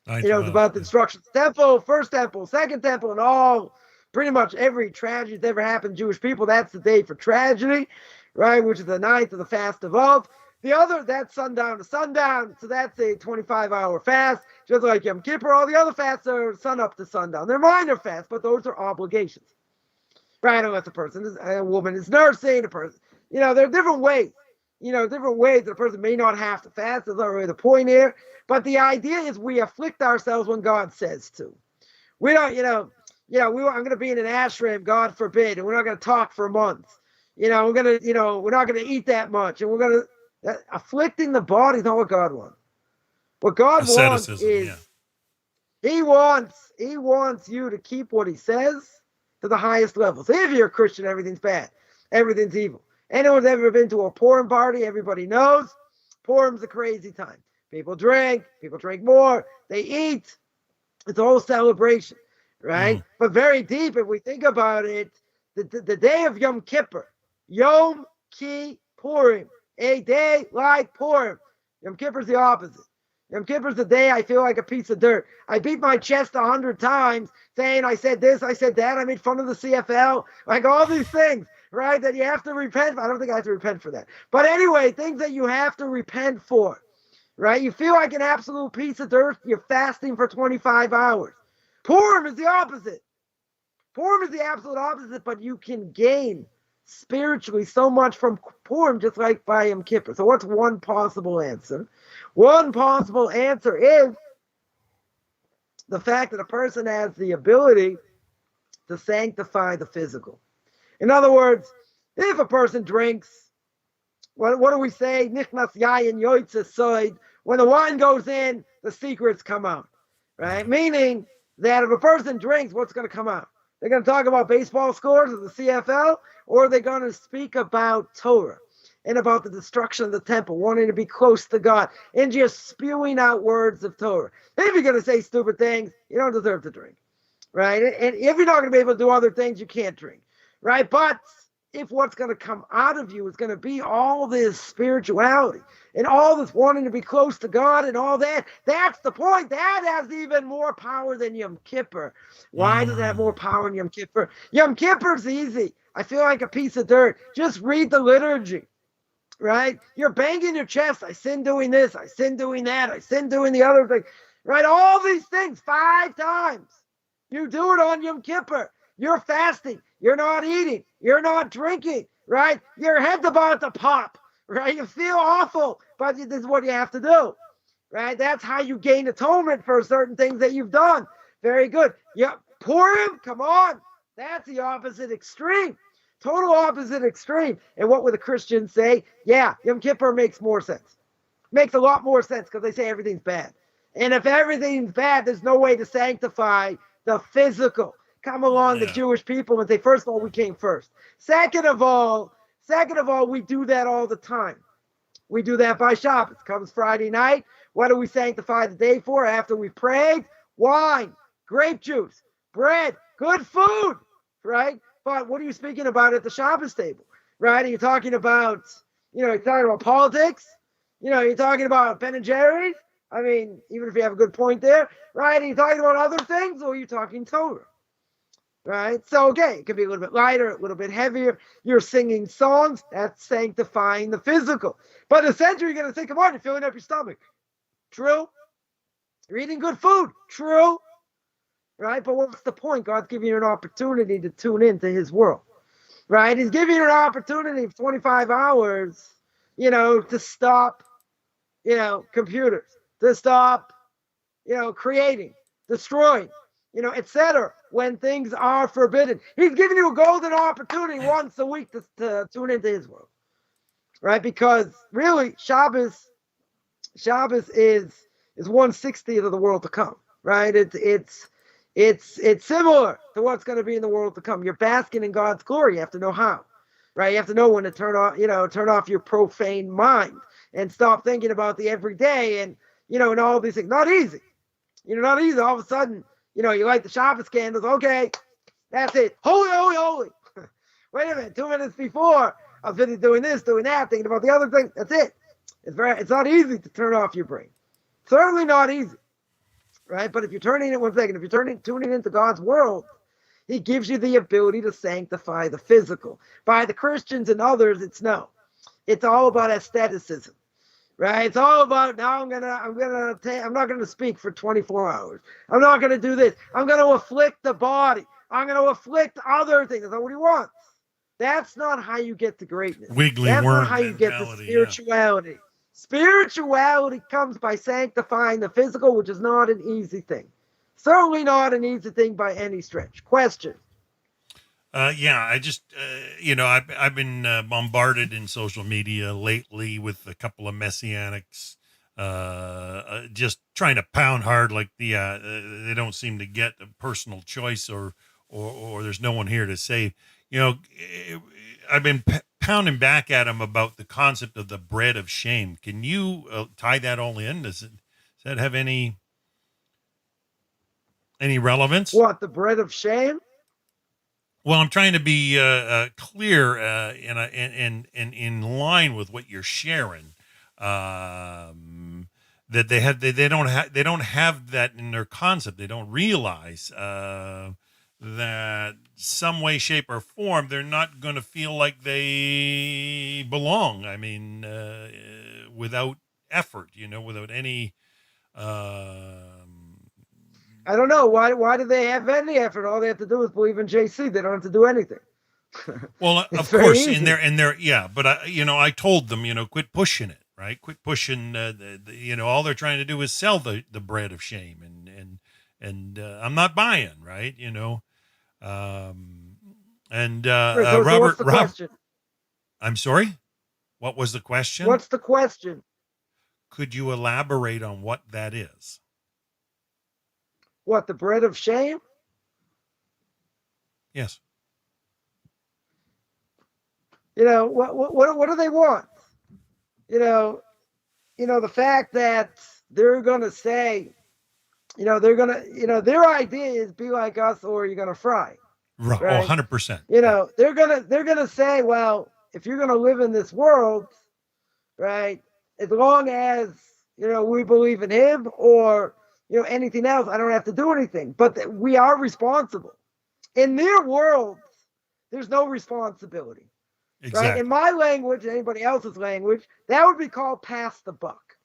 It's about the destruction of the temple, first temple, second temple, and all, pretty much every tragedy that's ever happened to Jewish people. That's the day for tragedy, right? Which is the ninth of the fast of Avos. The other, that's sundown to sundown. So that's a 25-hour fast, just like Yom Kippur. All the other fasts are sun up to sundown. They're minor fasts, but those are obligations, right? Unless a woman is nursing, a person, there are different ways. Different ways that a person may not have to fast. That's not really the point here. But the idea is we afflict ourselves when God says to. We don't, I'm going to be in an ashram, God forbid, and we're not going to talk for months. We're not going to eat that much. And afflicting the body is not what God wants. What God wants is, He wants you to keep what He says to the highest level. So if you're a Christian, everything's bad. Everything's evil. Anyone's ever been to a Purim party, everybody knows Purim's a crazy time. People drink more, they eat. It's a whole celebration, right? But very deep, if we think about it, the day of Yom Kippur, Yom Kippurim, a day like Purim. Yom Kippur's the opposite. Yom Kippur's the day I feel like a piece of dirt. I beat my chest 100 times saying I said this, I said that, I made fun of the CFL, like all these things. Right, that you have to repent. I don't think I have to repent for that. But anyway, things that you have to repent for. Right? You feel like an absolute piece of dirt. You're fasting for 25 hours. Purim is the opposite. Purim is the absolute opposite, but you can gain spiritually so much from Purim just like by Yom Kippur. So what's one possible answer? One possible answer is the fact that a person has the ability to sanctify the physical. In other words, if a person drinks, what do we say? Nichnas yayin yoitza soid. When the wine goes in, the secrets come out, right? Meaning that if a person drinks, what's going to come out? They're going to talk about baseball scores of the CFL, or are they going to speak about Torah and about the destruction of the temple, wanting to be close to God, and just spewing out words of Torah? If you're going to say stupid things, you don't deserve to drink, right? And if you're not going to be able to do other things, you can't drink. Right? But if what's going to come out of you is going to be all this spirituality and all this wanting to be close to God and all that, that's the point. That has even more power than Yom Kippur. Why does it have more power than Yom Kippur? Yom Kippur's easy. I feel like a piece of dirt. Just read the liturgy. Right? You're banging your chest. I sin doing this. I sin doing that. I sin doing the other thing. Right? All these things 5 times. You do it on Yom Kippur. You're fasting. You're not eating. You're not drinking, right? Your head's about to pop, right? You feel awful, but this is what you have to do, right? That's how you gain atonement for certain things that you've done. Very good. Yeah, Purim, come on. That's the opposite extreme. Total opposite extreme. And what would the Christians say? Yeah, Yom Kippur makes more sense. Makes a lot more sense because they say everything's bad. And if everything's bad, there's no way to sanctify the physical. Come along, the Jewish people, and say, first of all, we came first. Second of all, we do that all the time. We do that by Shabbos. Comes Friday night. What do we sanctify the day for after we prayed? Wine, grape juice, bread, good food, right? But what are you speaking about at the Shabbos table, right? Are you talking about, you're talking about politics? You're talking about Ben and Jerry's? I mean, even if you have a good point there, right? Are you talking about other things, or are you talking Torah? right? So, okay, it could be a little bit lighter, a little bit heavier. You're singing songs, that's sanctifying the physical. But essentially, you're going to say, come on, you're filling up your stomach. True. You're eating good food. True. Right? But what's the point? God's giving you an opportunity to tune into his world. Right? He's giving you an opportunity for 25 hours, to stop, computers, to stop, creating, destroying, etc. when things are forbidden. He's giving you a golden opportunity once a week to tune into his world. Right? Because really, Shabbos is 1/60th of the world to come. Right? It's similar to what's going to be in the world to come. You're basking in God's glory. You have to know how, right? You have to know when to turn off your profane mind and stop thinking about the everyday and all these things. Not easy. Not easy. All of a sudden, you light the Shabbos candles. Okay, that's it. Holy, holy, holy. Wait a minute. 2 minutes before, I was busy doing this, doing that, thinking about the other thing. That's it. It's not easy to turn off your brain. Certainly not easy. Right? But if you're tuning into God's world, he gives you the ability to sanctify the physical. By the Christians and others, it's all about aestheticism. Right? It's all about, now I'm not gonna speak for 24 hours. I'm not gonna do this. I'm gonna afflict the body. I'm gonna afflict other things. That's not what he wants. That's not how you get to greatness. Wiggly That's worm not how you get to mentality, spirituality. Yeah. Spirituality comes by sanctifying the physical, which is not an easy thing. Certainly not an easy thing by any stretch. Question. I just, I've been bombarded in social media lately with a couple of messianics, just trying to pound hard like they don't seem to get a personal choice or there's no one here to save. I've been pounding back at him about the concept of the bread of shame. Can you tie that all in? Does that have any relevance? What, the bread of shame? Well, I'm trying to be clear and in line with what you're sharing. That they don't have that in their concept. They don't realize that some way, shape, or form they're not going to feel like they belong. I mean, without effort, without any. I don't know. Why do they have any effort? All they have to do is believe in JC. They don't have to do anything. Well, of course, in there, yeah. But I told them, quit pushing it, right? Quit pushing. All they're trying to do is sell the bread of shame, and I'm not buying, right? Robert, I'm sorry. What was the question? What's the question? Could you elaborate on what that is? What, the bread of shame? Yes. What do they want? The fact that they're going to say, their idea is be like us or you're going to fry. Right. 100%. They're going to say, well, if you're going to live in this world, right, as long as, we believe in him or, anything else, I don't have to do anything. But we are responsible. In their world, there's no responsibility. Exactly. Right? In my language, anybody else's language, that would be called pass the buck.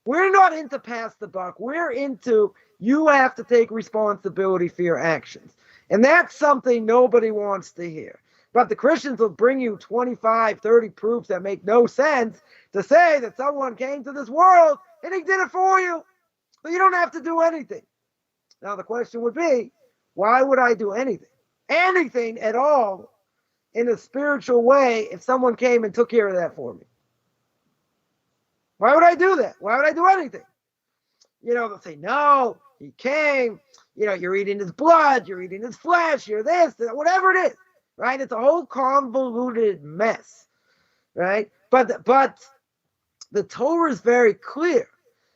We're not into pass the buck. We're into you have to take responsibility for your actions. And that's something nobody wants to hear. But the Christians will bring you 25, 30 proofs that make no sense to say that someone came to this world and he did it for you. But you don't have to do anything. Now the question would be, why would I do anything? Anything at all in a spiritual way if someone came and took care of that for me? Why would I do that? Why would I do anything? They'll say, no, he came, you're eating his blood, you're eating his flesh, you're this, whatever it is, right? It's a whole convoluted mess, right? But the Torah is very clear.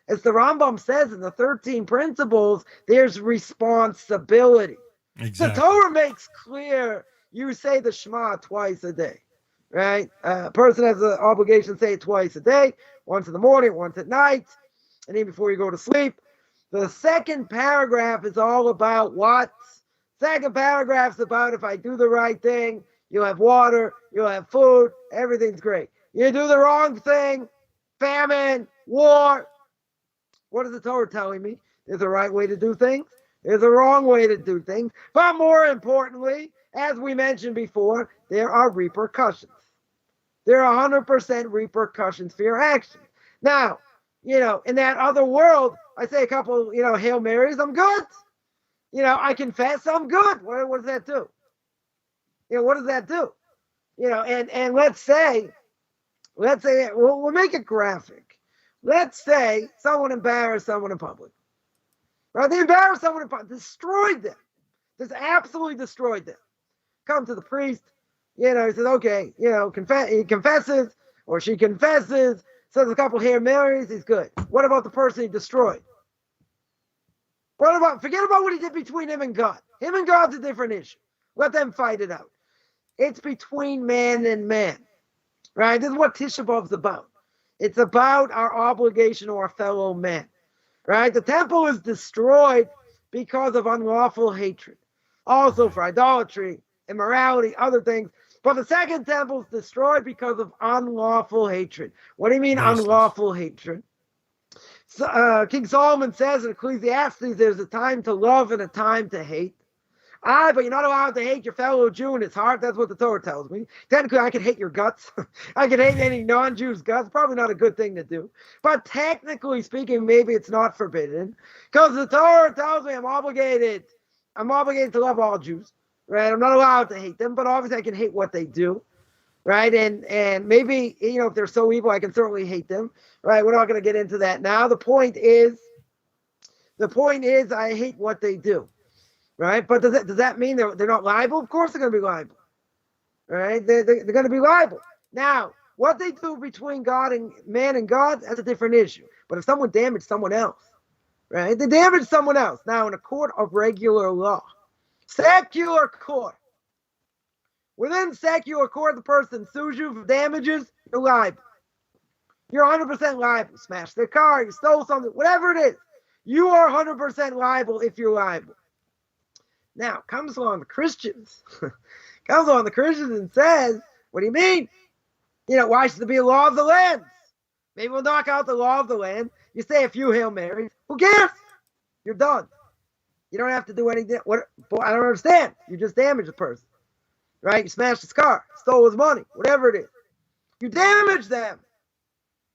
As the Rambam says in the 13 principles, there's responsibility. Exactly. The Torah makes clear you say the Shema twice a day, right? A person has an obligation to say it twice a day, once in the morning, once at night, and even before you go to sleep. The second paragraph is all about what Second paragraph's about if I do the right thing, you'll have water, you'll have food, everything's great. You do the wrong thing, famine, war. What is the Torah telling me? There's a right way to do things. There's a wrong way to do things. But more importantly, as we mentioned before, there are repercussions. There are 100% repercussions for your actions. Now, in that other world, I say a couple, Hail Marys, I'm good. I confess I'm good. What does that do? What does that do? And let's say, we'll make it graphic. Let's say someone embarrassed someone in public. Right? They embarrassed someone in public, destroyed them. Just absolutely destroyed them. Come to the priest, he says, okay, he confesses, or she confesses, says a couple Hail Marys, he's good. What about the person he destroyed? Forget about what he did between him and God. Him and God's a different issue. Let them fight it out. It's between man and man, right? This is what Tisha B'Av's about. It's about our obligation to our fellow man, right? The temple is destroyed because of unlawful hatred. Also for idolatry, immorality, other things. But the second temple is destroyed because of unlawful hatred. What do you mean unlawful hatred? So, King Solomon says in Ecclesiastes, there's a time to love and a time to hate. But you're not allowed to hate your fellow Jew in his heart. That's what the Torah tells me. Technically, I could hate your guts. I could hate any non-Jew's guts. Probably not a good thing to do. But technically speaking, maybe it's not forbidden. Because the Torah tells me I'm obligated to love all Jews. Right? I'm not allowed to hate them, but obviously I can hate what they do. Right? And maybe, if they're so evil, I can certainly hate them. Right? We're not going to get into that now. The point is I hate what they do. Right? But does that mean they're not liable? Of course they're going to be liable. Right? They're going to be liable. Now, what they do between God and man and God, that's a different issue. But if someone damaged someone else, right? They damaged someone else. Now, in a court of regular law, secular court, within secular court, the person sues you for damages, you're liable. You're 100% liable. Smashed their car, you stole something, whatever it is. You are 100% liable if you're liable. Now, comes along the Christians. And says, what do you mean? Why should there be a law of the land? Maybe we'll knock out the law of the land. You say a few Hail Marys. Who cares? You're done. You don't have to do anything. I don't understand. You just damaged the person. Right? You smashed his car, stole his money, whatever it is. You damaged them.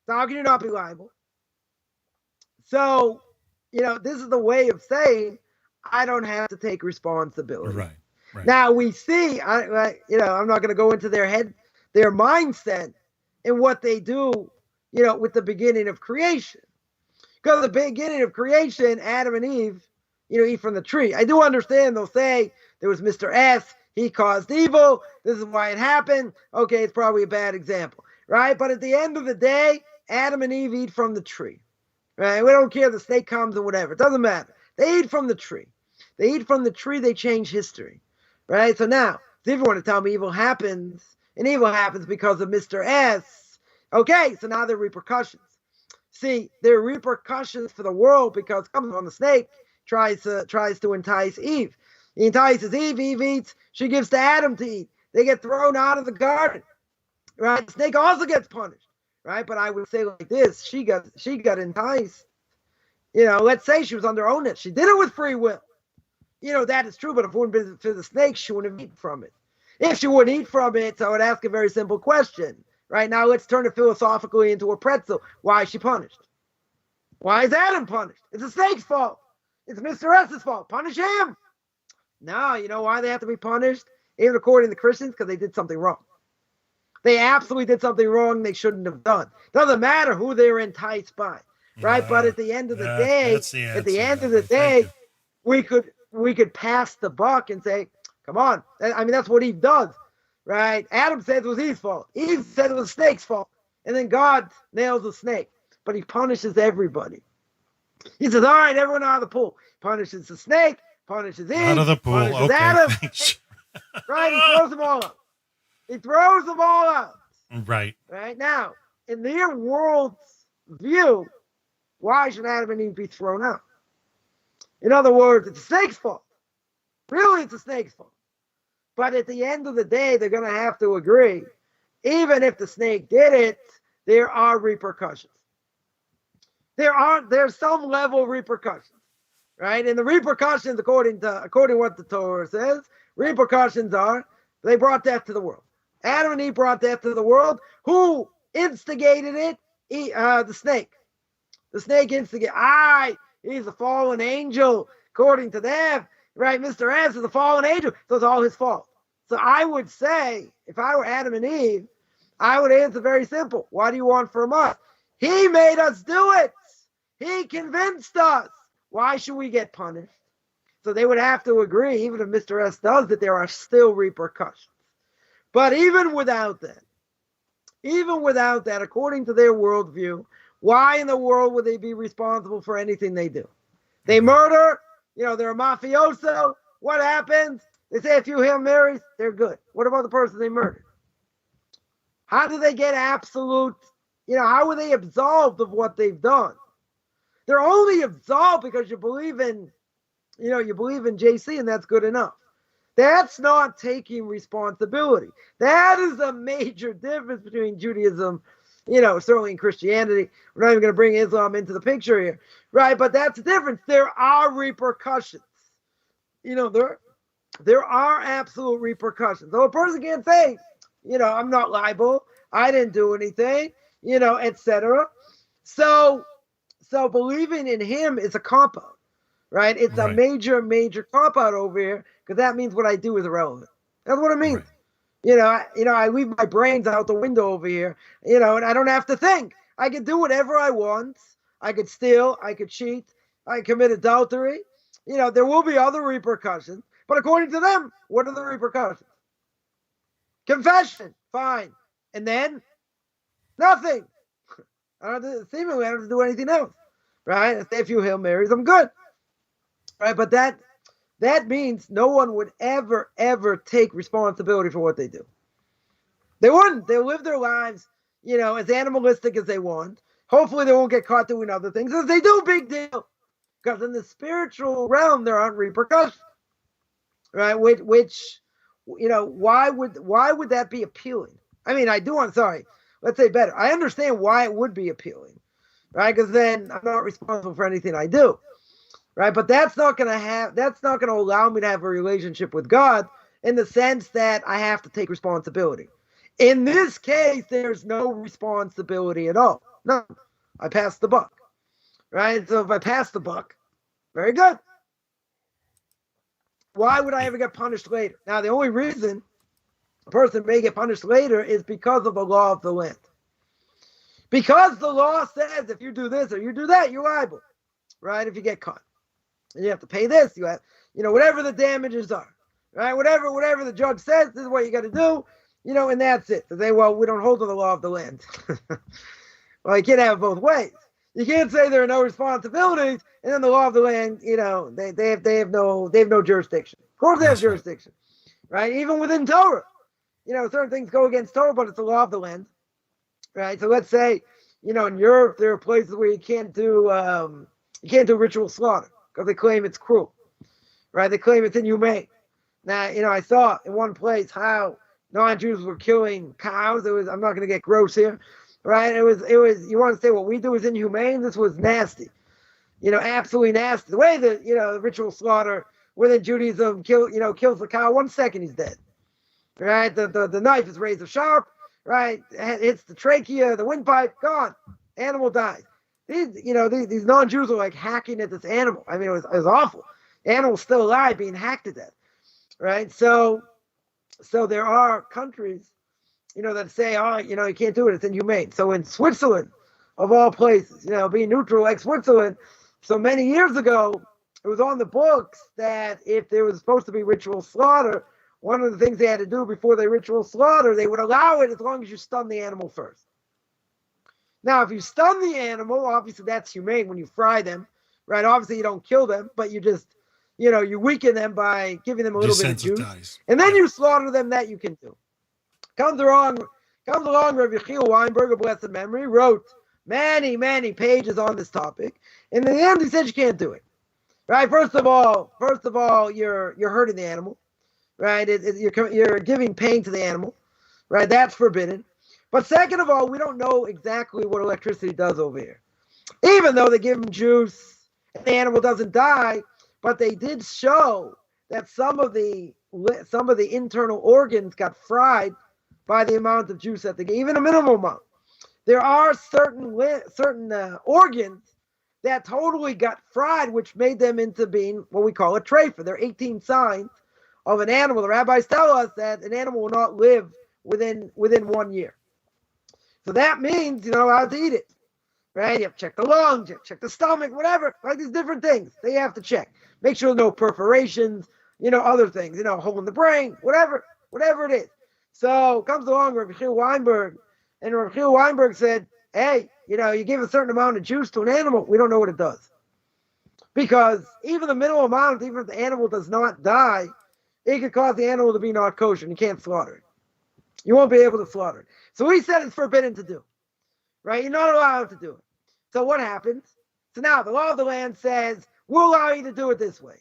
So how can you not be liable? So, this is the way of saying, I don't have to take responsibility. Right. Now we see, I'm not going to go into their mindset and what they do, with the beginning of creation. Because the beginning of creation, Adam and Eve, eat from the tree. I do understand they'll say there was Mr. S, he caused evil, this is why it happened. Okay, it's probably a bad example, right? But at the end of the day, Adam and Eve eat from the tree, right? We don't care if the snake comes or whatever. It doesn't matter. They eat from the tree. They eat from the tree, they change history, right? So now, if you want to tell me evil happens, and evil happens because of Mr. S, okay, so now there are repercussions. See, there are repercussions for the world because comes on the snake, tries to entice Eve. He entices Eve, Eve eats, she gives to Adam to eat. They get thrown out of the garden, right? The snake also gets punished, right? But I would say like this, she got enticed. Let's say she was on her own net. She did it with free will. That is true, but if it wouldn't been for the snake, she wouldn't have eaten from it. If she wouldn't eat from it, so I would ask a very simple question. Right now, let's turn it philosophically into a pretzel. Why is she punished? Why is Adam punished? It's the snake's fault. It's Mr. S's fault. Punish him. No, you know why they have to be punished? Even according to the Christians, because they did something wrong. They absolutely did something wrong they shouldn't have done. Doesn't matter who they were enticed by. Right? But at the end of the day, we could pass the buck and say, come on. I mean, that's what Eve does. Right? Adam said it was his fault. Eve said it was the snake's fault. And then God nails the snake. But he punishes everybody. He says, all right, everyone out of the pool. Punishes the snake, punishes Eve, out of the pool. punishes Okay. Adam. Right? He throws them all out. Right. Right? Now, in their world's view, why should Adam and Eve be thrown out? In other words, it's the snake's fault. Really, it's a snake's fault. But at the end of the day, they're going to have to agree. Even if the snake did it, there are repercussions. There's some level of repercussions, right? And the repercussions, according to what the Torah says, repercussions are they brought death to the world. Adam and Eve brought death to the world. Who instigated it? The snake. The snake instigated. He's a fallen angel, according to them, right? Mr. S is a fallen angel, so it's all his fault. So I would say, if I were Adam and Eve, I would answer very simple. What do you want from us? He made us do it. He convinced us. Why should we get punished? So they would have to agree, even if Mr. S does, that there are still repercussions. But even without that, according to their worldview, why in the world would they be responsible for anything they do? They murder, they're a mafioso. What happens? They say a few Hail Marys, they're good. What about the person they murdered? How do they get absolute, how are they absolved of what they've done? They're only absolved because you believe in JC, and that's good enough. That's not taking responsibility. That is a major difference between Judaism, certainly in Christianity. We're not even going to bring Islam into the picture here, right? But that's the difference. There are repercussions. There are absolute repercussions. So a person can't say, I'm not liable. I didn't do anything, etc. So believing in him is a cop-out, right? It's a major, major cop-out over here, because that means what I do is irrelevant. That's what it means. Right. I leave my brains out the window over here, and I don't have to think. I can do whatever I want. I could steal. I could cheat. I could commit adultery. There will be other repercussions. But according to them, what are the repercussions? Confession, fine. And then, nothing. Seemingly, I don't have to do anything else. Right? I say a few Hail Marys, I'm good. Right? But that means no one would ever, ever take responsibility for what they do. They wouldn't. They'll live their lives, as animalistic as they want. Hopefully they won't get caught doing other things. If they do, big deal. Because in the spiritual realm, there aren't repercussions. Right? Which why would that be appealing? I mean, let's say better. I understand why it would be appealing. Right? Because then I'm not responsible for anything I do. Right? But that's not going to allow me to have a relationship with God in the sense that I have to take responsibility. In this case, there's no responsibility at all. No, I passed the buck. Right? So if I pass the buck, very good. Why would I ever get punished later? Now, the only reason a person may get punished later is because of the law of the land. Because the law says if you do this or you do that, you're liable. Right? If you get caught. And you have to pay this. You have, whatever the damages are. Right? Whatever the judge says, this is what you got to do. And that's it. They say, well, we don't hold to the law of the land. Well, you can't have it both ways. You can't say there are no responsibilities, and then the law of the land, they have no jurisdiction. Of course they have jurisdiction, right? Even within Torah, certain things go against Torah, but it's the law of the land, right? So let's say, in Europe there are places where you can't do ritual slaughter because they claim it's cruel, right? They claim it's inhumane. Now, I saw in one place how non-Jews were killing cows. I'm not going to get gross here. Right? It was, you want to say what we do is inhumane? This was nasty. Absolutely nasty. The way that, ritual slaughter within Judaism kills the cow, 1 second he's dead. Right? The knife is razor sharp, right? Hits the trachea, the windpipe, gone. Animal dies. These non-Jews are like hacking at this animal. I mean, it was awful. Animal's still alive being hacked to death. Right? So there are countries that say, you can't do it, it's inhumane. So in Switzerland, of all places, being neutral like Switzerland, so many years ago, it was on the books that if there was supposed to be ritual slaughter, one of the things they had to do before they ritual slaughter, they would allow it as long as you stun the animal first. Now, if you stun the animal, obviously that's humane when you fry them, right? Obviously you don't kill them, but you just, you weaken them by giving them a little bit of juice. And then you slaughter them, that you can do. Comes along, Rabbi Chaim Weinberg, of blessed memory, wrote many, many pages on this topic. And in the end, he said you can't do it. right? First of all, you're hurting the animal, right? You're giving pain to the animal, right? That's forbidden. But second of all, we don't know exactly what electricity does over here. Even though they give them juice and the animal doesn't die, but they did show that some of the internal organs got fried by the amount of juice that they gave, even a minimal amount. There are certain organs that totally got fried, which made them into being what we call a treifa. There are 18 signs of an animal. The rabbis tell us that an animal will not live within 1 year. So that means you're not allowed to eat it, right? You have to check the lungs, you have to check the stomach, whatever, like these different things. They have to check. Make sure no perforations, other things, a hole in the brain, whatever it is. So comes along Rabbi Chaim Weinberg, and Rabbi Chaim Weinberg said, hey, you give a certain amount of juice to an animal, we don't know what it does. Because even the minimal amount, even if the animal does not die, it could cause the animal to be not kosher, and you can't slaughter it. You won't be able to slaughter it. So he said it's forbidden to do, right? You're not allowed to do it. So what happens? So now the law of the land says, we'll allow you to do it this way.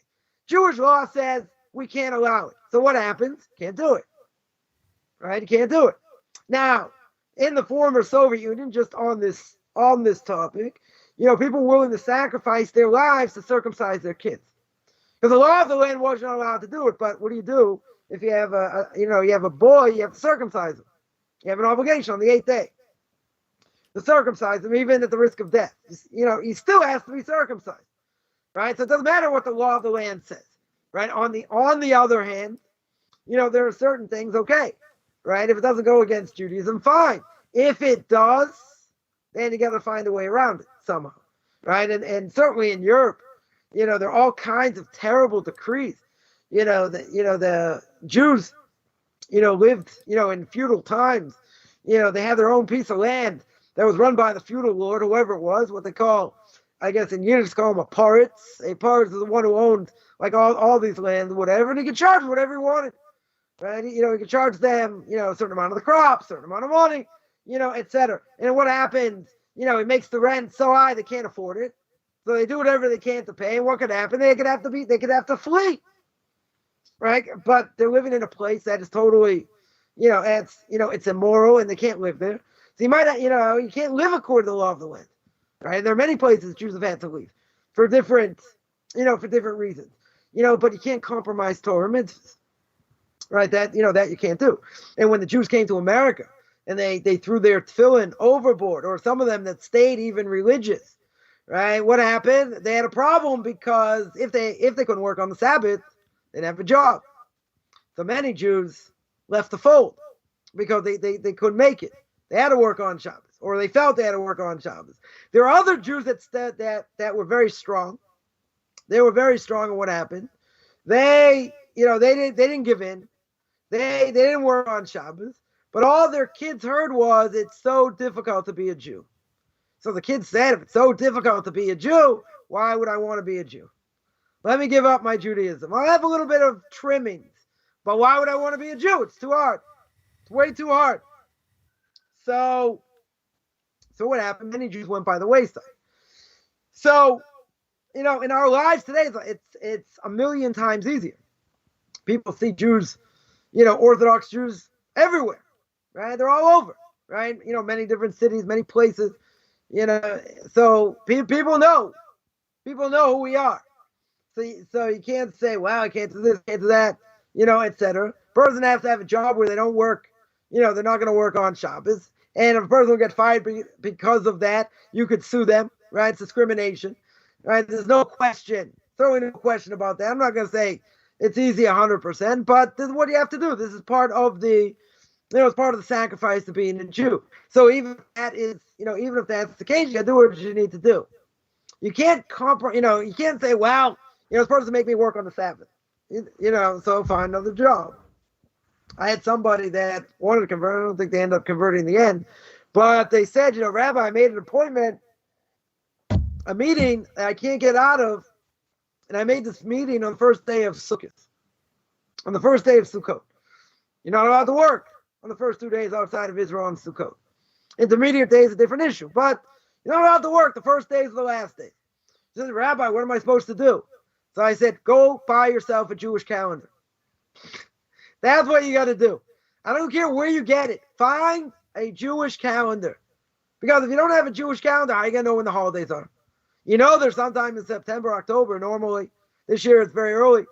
Jewish law says we can't allow it. So what happens? Can't do it, right? You can't do it. Now, in the former Soviet Union, just on this topic, people were willing to sacrifice their lives to circumcise their kids. Because the law of the land was not allowed to do it, but what do you do if you have a boy, you have to circumcise him. You have an obligation on the 8th day to circumcise him, even at the risk of death. He still has to be circumcised, right? So it doesn't matter what the law of the land says, right? On the other hand, there are certain things, okay, right? If it doesn't go against Judaism, fine. If it does, then you got to find a way around it somehow, right? And certainly in Europe, there are all kinds of terrible decrees. The Jews, lived, in feudal times. They had their own piece of land that was run by the feudal lord, whoever it was, what they call, I guess in Yiddish, call him a paritz. A paritz is the one who owned like all these lands, whatever, and he could charge whatever he wanted, right? He could charge them, a certain amount of the crop, certain amount of money, etc. And what happens, it makes the rent so high they can't afford it. So they do whatever they can to pay. And what could happen? They could have to flee. Right? But they're living in a place that is totally, it's immoral and they can't live there. So you might, you can't live according to the law of the land. Right? And there are many places Jews have had to leave for different reasons. But you can't compromise Torah mitzvahs. Right? That you can't do. And when the Jews came to America and they threw their tefillin overboard, or some of them that stayed even religious, right? What happened? They had a problem because if they couldn't work on the Sabbath, they didn't have a job. So many Jews left the fold because they couldn't make it. They had to work on Shabbos, or they felt they had to work on Shabbos. There are other Jews that were very strong. They were very strong, and what happened? They didn't give in. They didn't work on Shabbos, but all their kids heard was, it's so difficult to be a Jew. So the kids said, if it's so difficult to be a Jew, why would I want to be a Jew? Let me give up my Judaism. I'll have a little bit of trimmings, but why would I want to be a Jew? It's too hard. It's way too hard. So what happened? Many Jews went by the wayside. So, in our lives today, it's a million times easier. People see Jews, Orthodox Jews everywhere, right? They're all over, right? Many different cities, many places, so people know who we are. So you can't say, well, I can't do this, can't do that, etc. Person has to have a job where they don't work, they're not going to work on Shabbos. And if a person will get fired because of that, you could sue them, right? It's discrimination, right? There's no question, certainly no question about that. I'm not going to say it's easy 100%, but this is what you have to do. This is part of the, it's part of the sacrifice of being a Jew. So even if that is, even if that's the case, you got to do what you need to do. You can't you can't say, well, this person make me work on the Sabbath, so find another job. I had somebody that wanted to convert. I don't think they ended up converting in the end, but they said, Rabbi, I made an appointment, a meeting that I can't get out of, and I made this meeting on the first day of Sukkot, on the first day of Sukkot. You're not allowed to work on the first 2 days outside of Israel on Sukkot. Intermediate day is a different issue, but you're not allowed to work the first days of the last days. He said, Rabbi, what am I supposed to do? So I said, go buy yourself a Jewish calendar. That's what you got to do. I don't care where you get it. Find a Jewish calendar. Because if you don't have a Jewish calendar, how are you going to know when the holidays are? You know they're sometime in September, October normally. This year it's very early.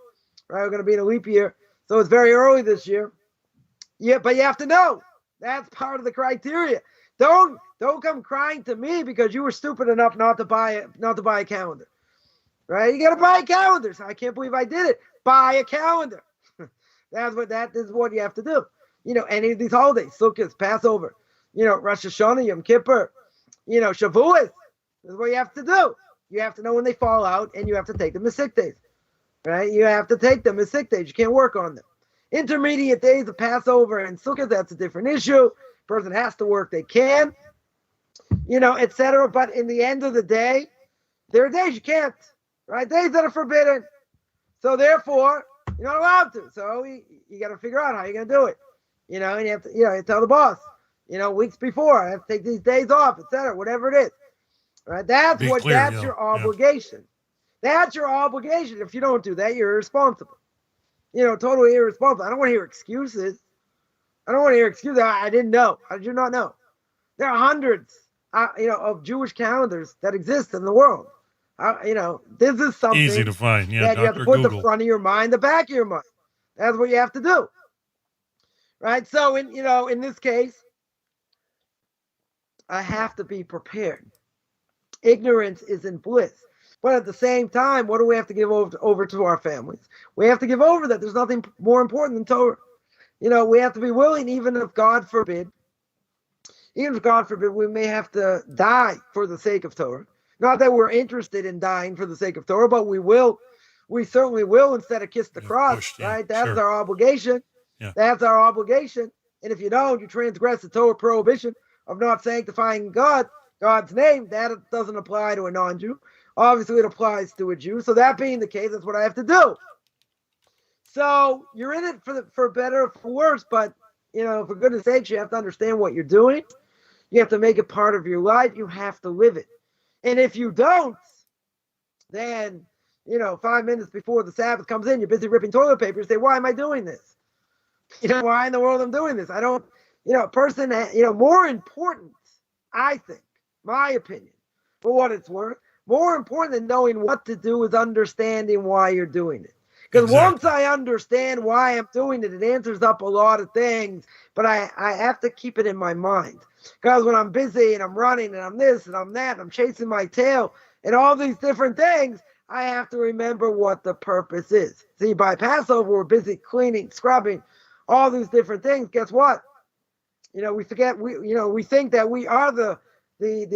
Right? We're going to be in a leap year. So it's very early this year. Yeah, but you have to know. That's part of the criteria. Don't come crying to me because you were stupid enough not to buy a calendar. Right? You got to buy a calendar. So I can't believe I did it. Buy a calendar. That is what you have to do. Any of these holidays, Sukkot, Passover, Rosh Hashanah, Yom Kippur, Shavuos. This is what you have to do. You have to know when they fall out, and you have to take them as sick days. Right? You have to take them as sick days. You can't work on them. Intermediate days of Passover and Sukkot, that's a different issue. Person has to work, they can, etc. But in the end of the day, there are days you can't, right? Days that are forbidden. So therefore, you're not allowed to. So you got to figure out how you're going to do it. And you have to, you tell the boss, weeks before, I have to take these days off, etc. Whatever it is, right? That's your obligation. That's your obligation. If you don't do that, you're irresponsible. Totally irresponsible. I don't want to hear excuses. I didn't know. How did you not know? There are hundreds, of Jewish calendars that exist in the world. This is something easy to find. Yeah, that you have to put Google. the front of your mind, the back of your mind. That's what you have to do, right? So in this case, I have to be prepared. Ignorance isn't bliss. But at the same time, what do we have to give over to our families? We have to give over that there's nothing more important than Torah. We have to be willing, even if God forbid, we may have to die for the sake of Torah. Not that we're interested in dying for the sake of Torah, but we certainly will instead of kiss the cross, right? That's our obligation. Yeah. That's our obligation. And if you don't, you transgress the Torah prohibition of not sanctifying God's name. That doesn't apply to a non-Jew. Obviously, it applies to a Jew. So that being the case, that's what I have to do. So you're in it for better or for worse, but for goodness sakes, you have to understand what you're doing. You have to make it part of your life. You have to live it. And if you don't, then 5 minutes before the Sabbath comes in, you're busy ripping toilet paper. You say, "Why am I doing this? Why in the world I'm doing this? I don't." Person. More important, I think, my opinion, for what it's worth. More important than knowing what to do is understanding why you're doing it. Because once I understand why I'm doing it, it answers up a lot of things. But I have to keep it in my mind. Because when I'm busy and I'm running and I'm this and I'm that and I'm chasing my tail and all these different things, I have to remember what the purpose is. See, by Passover, we're busy cleaning, scrubbing, all these different things. Guess what? We forget, we think that we are the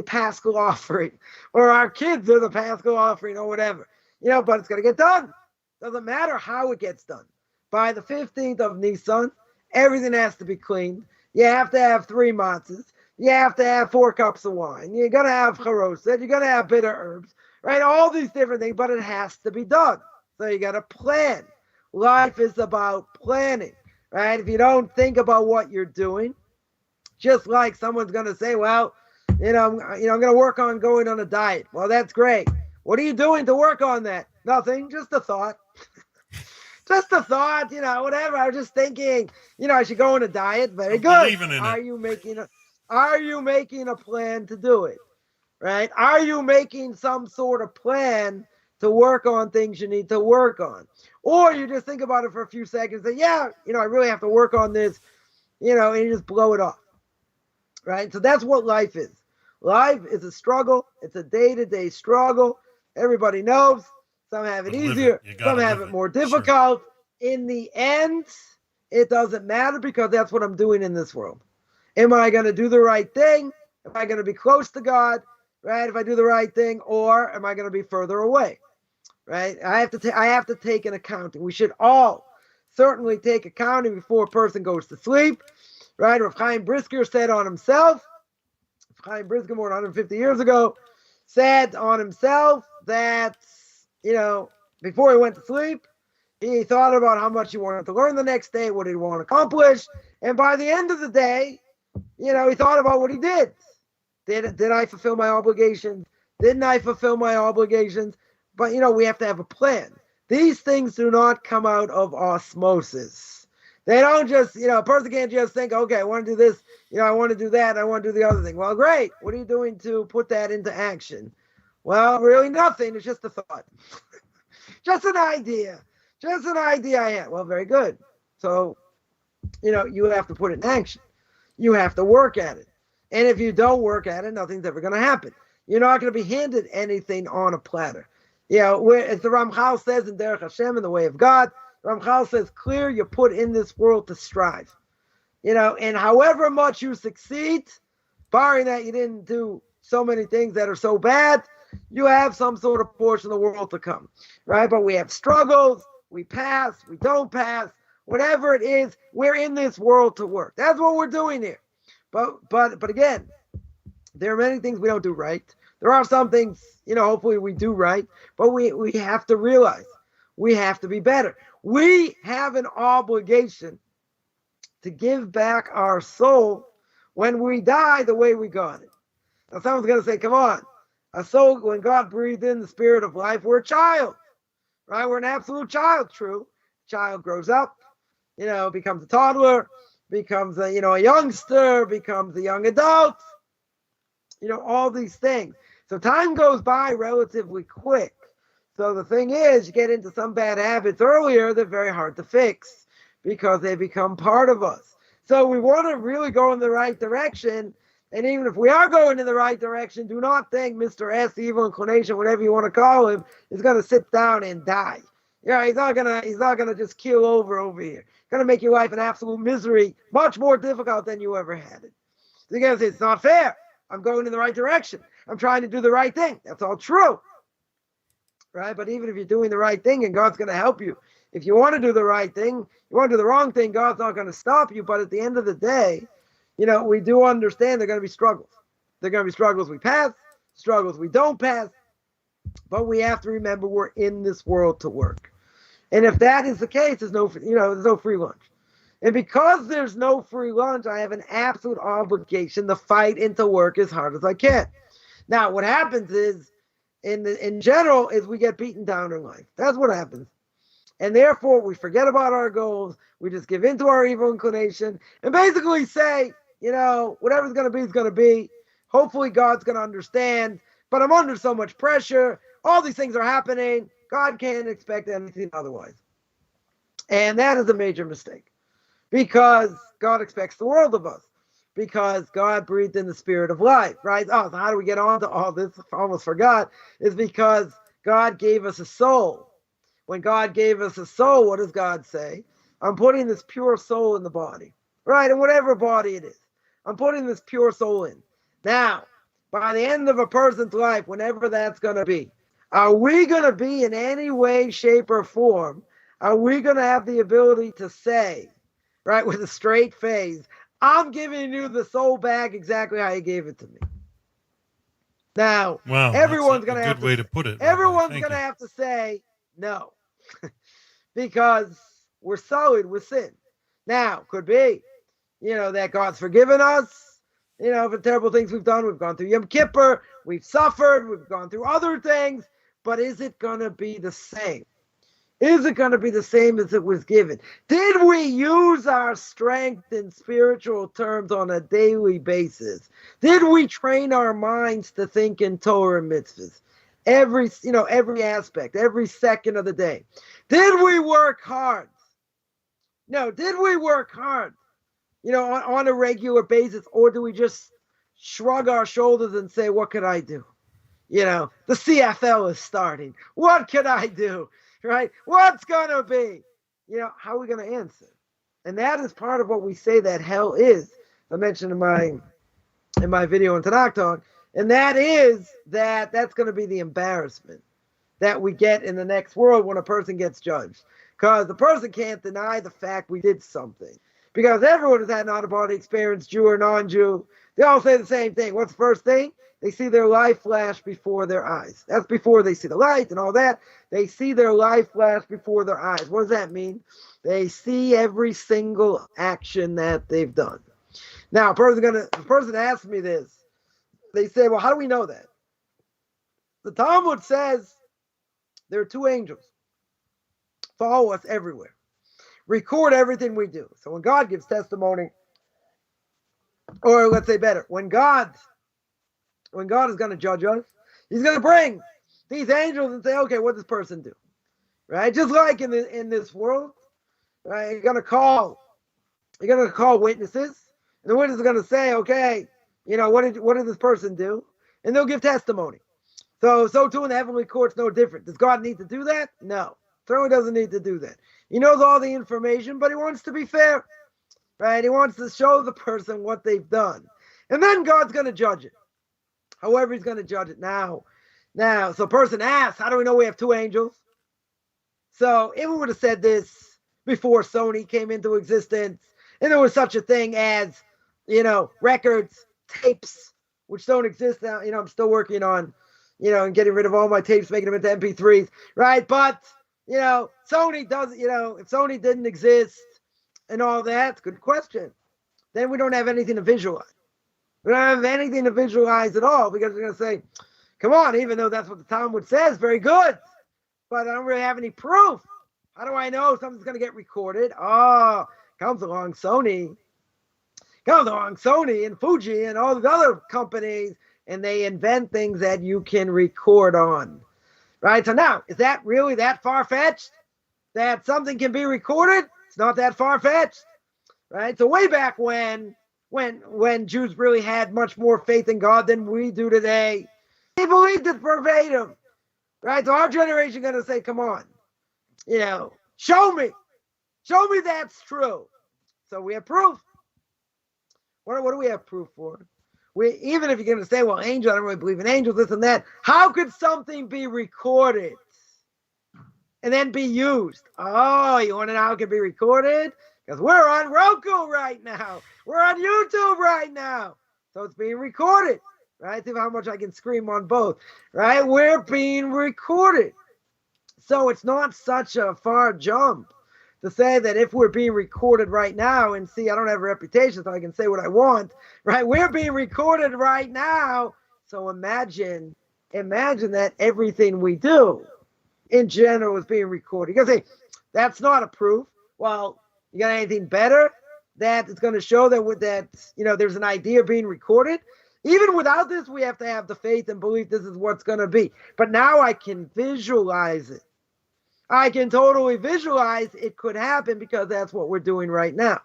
Paschal offering, or our kids are the Paschal offering, or whatever, but it's going to get done. Doesn't matter how it gets done. By the 15th of Nisan, everything has to be cleaned. You have to have 3 matzahs. You have to have 4 cups of wine. You're going to have charoset. You're going to have bitter herbs, right? All these different things, but it has to be done. So you got to plan. Life is about planning, right? If you don't think about what you're doing, just like someone's going to say, well, I'm going to work on going on a diet. Well, that's great. What are you doing to work on that? Nothing, just a thought. Just a thought, whatever. I was just thinking, I should go on a diet. Very good. Are you making a plan to do it? Right? Are you making some sort of plan to work on things you need to work on? Or you just think about it for a few seconds and say, yeah, I really have to work on this, and you just blow it off. Right? So that's what life is. Life is a struggle. It's a day-to-day struggle. Everybody knows. Some have it easier. Some have it more difficult. Sure. In the end, it doesn't matter because that's what I'm doing in this world. Am I going to do the right thing? Am I going to be close to God? Right? If I do the right thing, or am I going to be further away? Right? I have to take an accounting. We should all certainly take accounting before a person goes to sleep. Right? Rabbi Chaim Brisker said on himself, Chaim Brisker more than 150 years ago, said on himself that, before he went to sleep, he thought about how much he wanted to learn the next day, what he'd want to accomplish. And by the end of the day, he thought about what he did. Did I fulfill my obligations? Didn't I fulfill my obligations? But, we have to have a plan. These things do not come out of osmosis. They don't just, a person can't just think, okay, I want to do this, I want to do that, I want to do the other thing. Well, great. What are you doing to put that into action? Well, really nothing. It's just a thought. Just an idea. Just an idea I had. Well, very good. So, you have to put it in action. You have to work at it. And if you don't work at it, nothing's ever going to happen. You're not going to be handed anything on a platter. As the Ramchal says in Derech Hashem, in the way of God, Ramchal says, clear you're put in this world to strive. And however much you succeed, barring that you didn't do so many things that are so bad, you have some sort of portion of the world to come, right? But we have struggles, we pass, we don't pass, whatever it is, we're in this world to work. That's what we're doing here. But again, there are many things we don't do right. There are some things, hopefully we do right, but we have to realize we have to be better. We have an obligation to give back our soul when we die the way we got it. Now someone's going to say, come on, a soul, when God breathed in the spirit of life, we're a child, right? We're an absolute child, true. Child grows up, becomes a toddler, becomes a youngster, becomes a young adult, all these things. So time goes by relatively quick. So the thing is, you get into some bad habits earlier, they're very hard to fix because they become part of us. So we want to really go in the right direction. And even if we are going in the right direction, do not think Mr. S, the evil inclination, whatever you want to call him, is going to sit down and die. He's not gonna just keel over here. He's gonna make your life an absolute misery, much more difficult than you ever had it. So you're gonna say, it's not fair. I'm going in the right direction. I'm trying to do the right thing. That's all true. Right? But even if you're doing the right thing and God's gonna help you, if you want to do the right thing, you want to do the wrong thing, God's not gonna stop you. But at the end of the day, we do understand there are gonna be struggles. There are gonna be struggles we pass, struggles we don't pass, but we have to remember we're in this world to work. And if that is the case, there's no free lunch. And because there's no free lunch, I have an absolute obligation to fight and to work as hard as I can. Now, what happens is, in general, is we get beaten down in life. That's what happens. And therefore, we forget about our goals. We just give in to our evil inclination and basically say, whatever's going to be is going to be. Hopefully, God's going to understand. But I'm under so much pressure. All these things are happening. God can't expect anything otherwise. And that is a major mistake because God expects the world of us because God breathed in the spirit of life, right? Oh, so how do we get on to all this? I almost forgot. It's because God gave us a soul. When God gave us a soul, what does God say? I'm putting this pure soul in the body, right? And whatever body it is, I'm putting this pure soul in. Now, by the end of a person's life, whenever that's going to be, are we going to be in any way, shape, or form, are we going to have the ability to say, right, with a straight face, I'm giving you the soul back exactly how you gave it to me? Now, wow, everyone's going to have good way to put it. Everyone's going to have to say no because we're sullied with sin. Now, could be, that God's forgiven us. For terrible things we've done. We've gone through Yom Kippur. We've suffered. We've gone through other things. But is it going to be the same? Is it going to be the same as it was given? Did we use our strength in spiritual terms on a daily basis? Did we train our minds to think in Torah and mitzvahs? Every aspect, every second of the day. Did we work hard? No, did we work hard? On a regular basis, or do we just shrug our shoulders and say, what could I do? The CFL is starting. What could I do? Right? What's going to be? How are we going to answer? And that is part of what we say that hell is. I mentioned in my video on Tanakh Talk. And that is that's going to be the embarrassment that we get in the next world when a person gets judged. Because the person can't deny the fact we did something. Because everyone has had an out-of-body experience, Jew or non-Jew. They all say the same thing. What's the first thing? They see their life flash before their eyes. That's before they see the light and all that. They see their life flash before their eyes. What does that mean? They see every single action that they've done. Now, a person asked me this. They say, well, how do we know that? The Talmud says there are two angels. follow us everywhere, record everything we do. So when God gives testimony, or let's say better, when God is going to judge us, he's going to bring these angels and say, okay, what does this person do? Right? Just like in this world, right? You're going to call witnesses, and the witness is going to say, okay, what did this person do? And they'll give testimony. So too in the heavenly court's no different. Does God need to do that? No. Certainly doesn't need to do that. He knows all the information, but he wants to be fair. Right? He wants to show the person what they've done. And then God's going to judge it. However he's going to judge it now. So a person asks, how do we know we have two angels? So if we would have said this before Sony came into existence, and there was such a thing as, records, tapes, which don't exist now. I'm still working on, and getting rid of all my tapes, making them into MP3s, right? But, Sony does, if Sony didn't exist and all that, good question. Then we don't have anything to visualize. We don't have anything to visualize at all, because we're going to say, come on, even though that's what the Talmud says, very good, but I don't really have any proof. How do I know something's going to get recorded? Comes along Sony and Fuji and all the other companies, and they invent things that you can record on. Right? So now, is that really that far-fetched? That something can be recorded? It's not that far-fetched. Right? So way back when Jews really had much more faith in God than we do today, they believed it verbatim. Right? So our generation is going to say, come on, show me that's true. So we have proof. What do we have proof for? Even if you're going to say, well, angel, I don't really believe in angels, this and that. How could something be recorded and then be used? Oh, you want to know how it can be recorded? Because we're on Roku right now. We're on YouTube right now. So it's being recorded, right? See how much I can scream on both, right? We're being recorded. So it's not such a far jump to say that if we're being recorded right now, and see, I don't have a reputation, so I can say what I want, right? We're being recorded right now. So imagine that everything we do in general is being recorded. You can say, that's not a proof. Well, you got anything better that it's going to show that there's an idea being recorded? Even without this, we have to have the faith and belief this is what's going to be. But now I can visualize it. I can totally visualize it could happen, because that's what we're doing right now.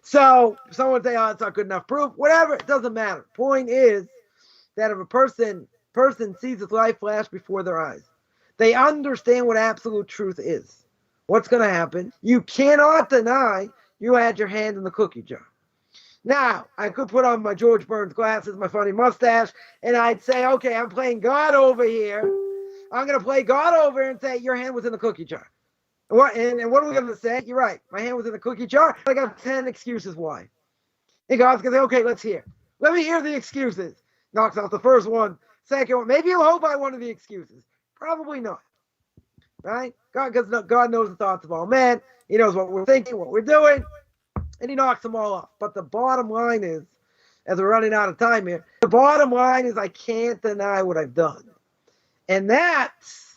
So someone say, oh, it's not good enough proof. Whatever, it doesn't matter. Point is that if a person sees his life flash before their eyes, they understand what absolute truth is. What's going to happen? You cannot deny you had your hand in the cookie jar. Now, I could put on my George Burns glasses, my funny mustache, and I'd say, okay, I'm playing God over here. I'm going to play God over and say, your hand was in the cookie jar. And what are we going to say? You're right. My hand was in the cookie jar. I got 10 excuses why. And God's going to say, okay, let's hear. Let me hear the excuses. Knocks off the first one. Second one. Maybe you'll hope by one of the excuses. Probably not. Right? Because God knows the thoughts of all men. He knows what we're thinking, what we're doing. And he knocks them all off. But the bottom line is, as we're running out of time here, the bottom line is I can't deny what I've done. And that's,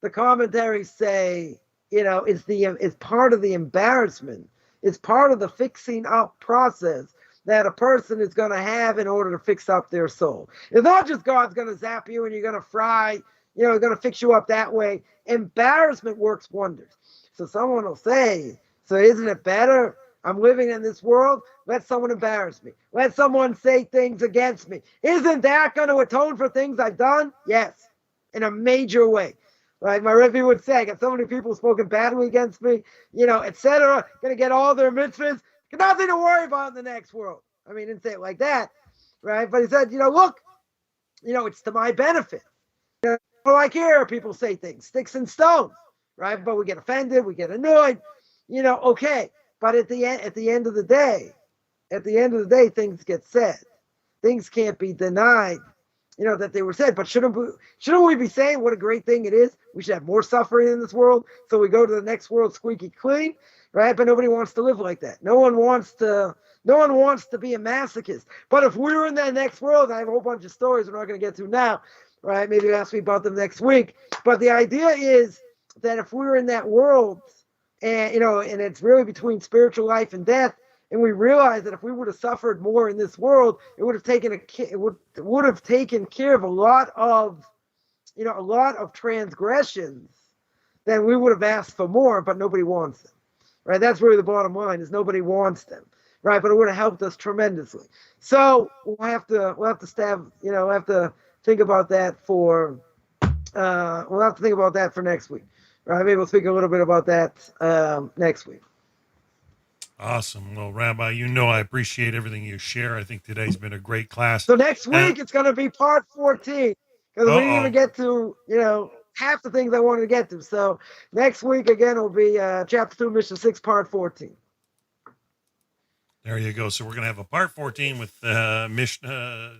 the commentaries say, is part of the embarrassment. It's part of the fixing up process that a person is going to have in order to fix up their soul. It's not just God's going to zap you and you're going to fry, going to fix you up that way. Embarrassment works wonders. So someone will say, so isn't it better? I'm living in this world. Let someone embarrass me. Let someone say things against me. Isn't that going to atone for things I've done? Yes, in a major way. Like my Rebbe would say, I got so many people spoken badly against me, etc. Going to get all their mitzvahs. Got nothing to worry about in the next world. I mean, he didn't say it like that, right? But he said, look, it's to my benefit. Like here, people say things, sticks and stones, right? But we get offended, we get annoyed, okay. But at the end of the day, things get said. Things can't be denied, that they were said. But shouldn't we be saying what a great thing it is? We should have more suffering in this world, so we go to the next world squeaky clean, right? But nobody wants to live like that. No one wants to be a masochist. But if we were in that next world, I have a whole bunch of stories we're not going to get to now, right? Maybe ask me about them next week. But the idea is that if we were in that world, and and it's really between spiritual life and death, and we realize that if we would have suffered more in this world, it would have taken care of a lot of transgressions. Then we would have asked for more, but nobody wants them, right? That's really the bottom line: is nobody wants them, right? But it would have helped us tremendously. So we'll have to think about that for next week. Right? Maybe we'll speak a little bit about that next week. Awesome. Well, Rabbi, I appreciate everything you share. I think today's been a great class. So next week it's going to be part 14 because we didn't even get to half the things I wanted to get to. So next week again will be chapter 2, Mishnah 6, part 14. There you go. So we're going to have a part 14 with Mishnah.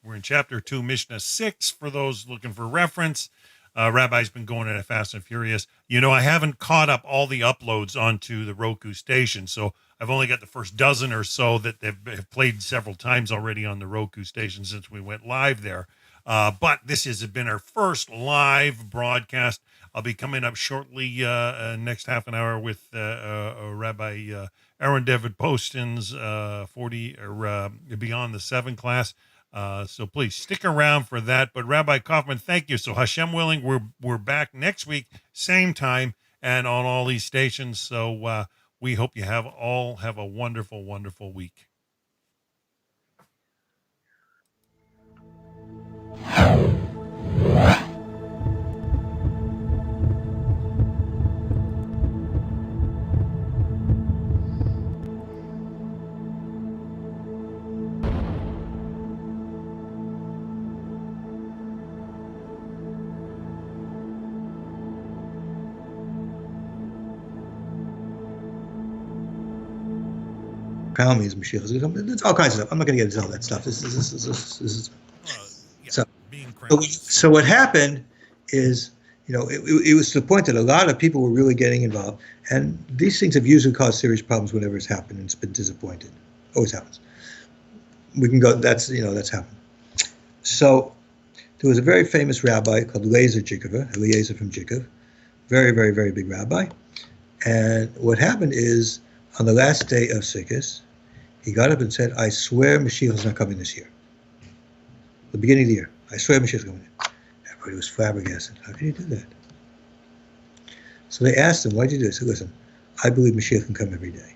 We're in chapter 2, Mishnah 6 for those looking for reference. Rabbi's been going at it fast and furious. I haven't caught up all the uploads onto the Roku station, so I've only got the first dozen or so that have played several times already on the Roku station since we went live there. But this has been our first live broadcast. I'll be coming up shortly next half an hour with Rabbi Aaron David Poston's 40 or Beyond the 7 class. So please stick around for that. But Rabbi Coffman, thank you. So Hashem willing, we're back next week, same time, and on all these stations. So we hope you all have a wonderful, wonderful week. Crown means Mashiach. It's all kinds of stuff. I'm not going to get into all that stuff. This is so what happened is, it was to the point that a lot of people were really getting involved, and these things have usually caused serious problems whenever it's happened, and it's been disappointed. Always happens. We can go. That's happened. So there was a very famous rabbi called Eliezer from Jikov, very, very, very big rabbi, and what happened is, on the last day of Sukkot, he got up and said, I swear Mashiach is not coming this year. The beginning of the year. I swear Mashiach is coming. Everybody was flabbergasted. How can you do that? So they asked him, why did you do this? He said, listen, I believe Mashiach can come every day.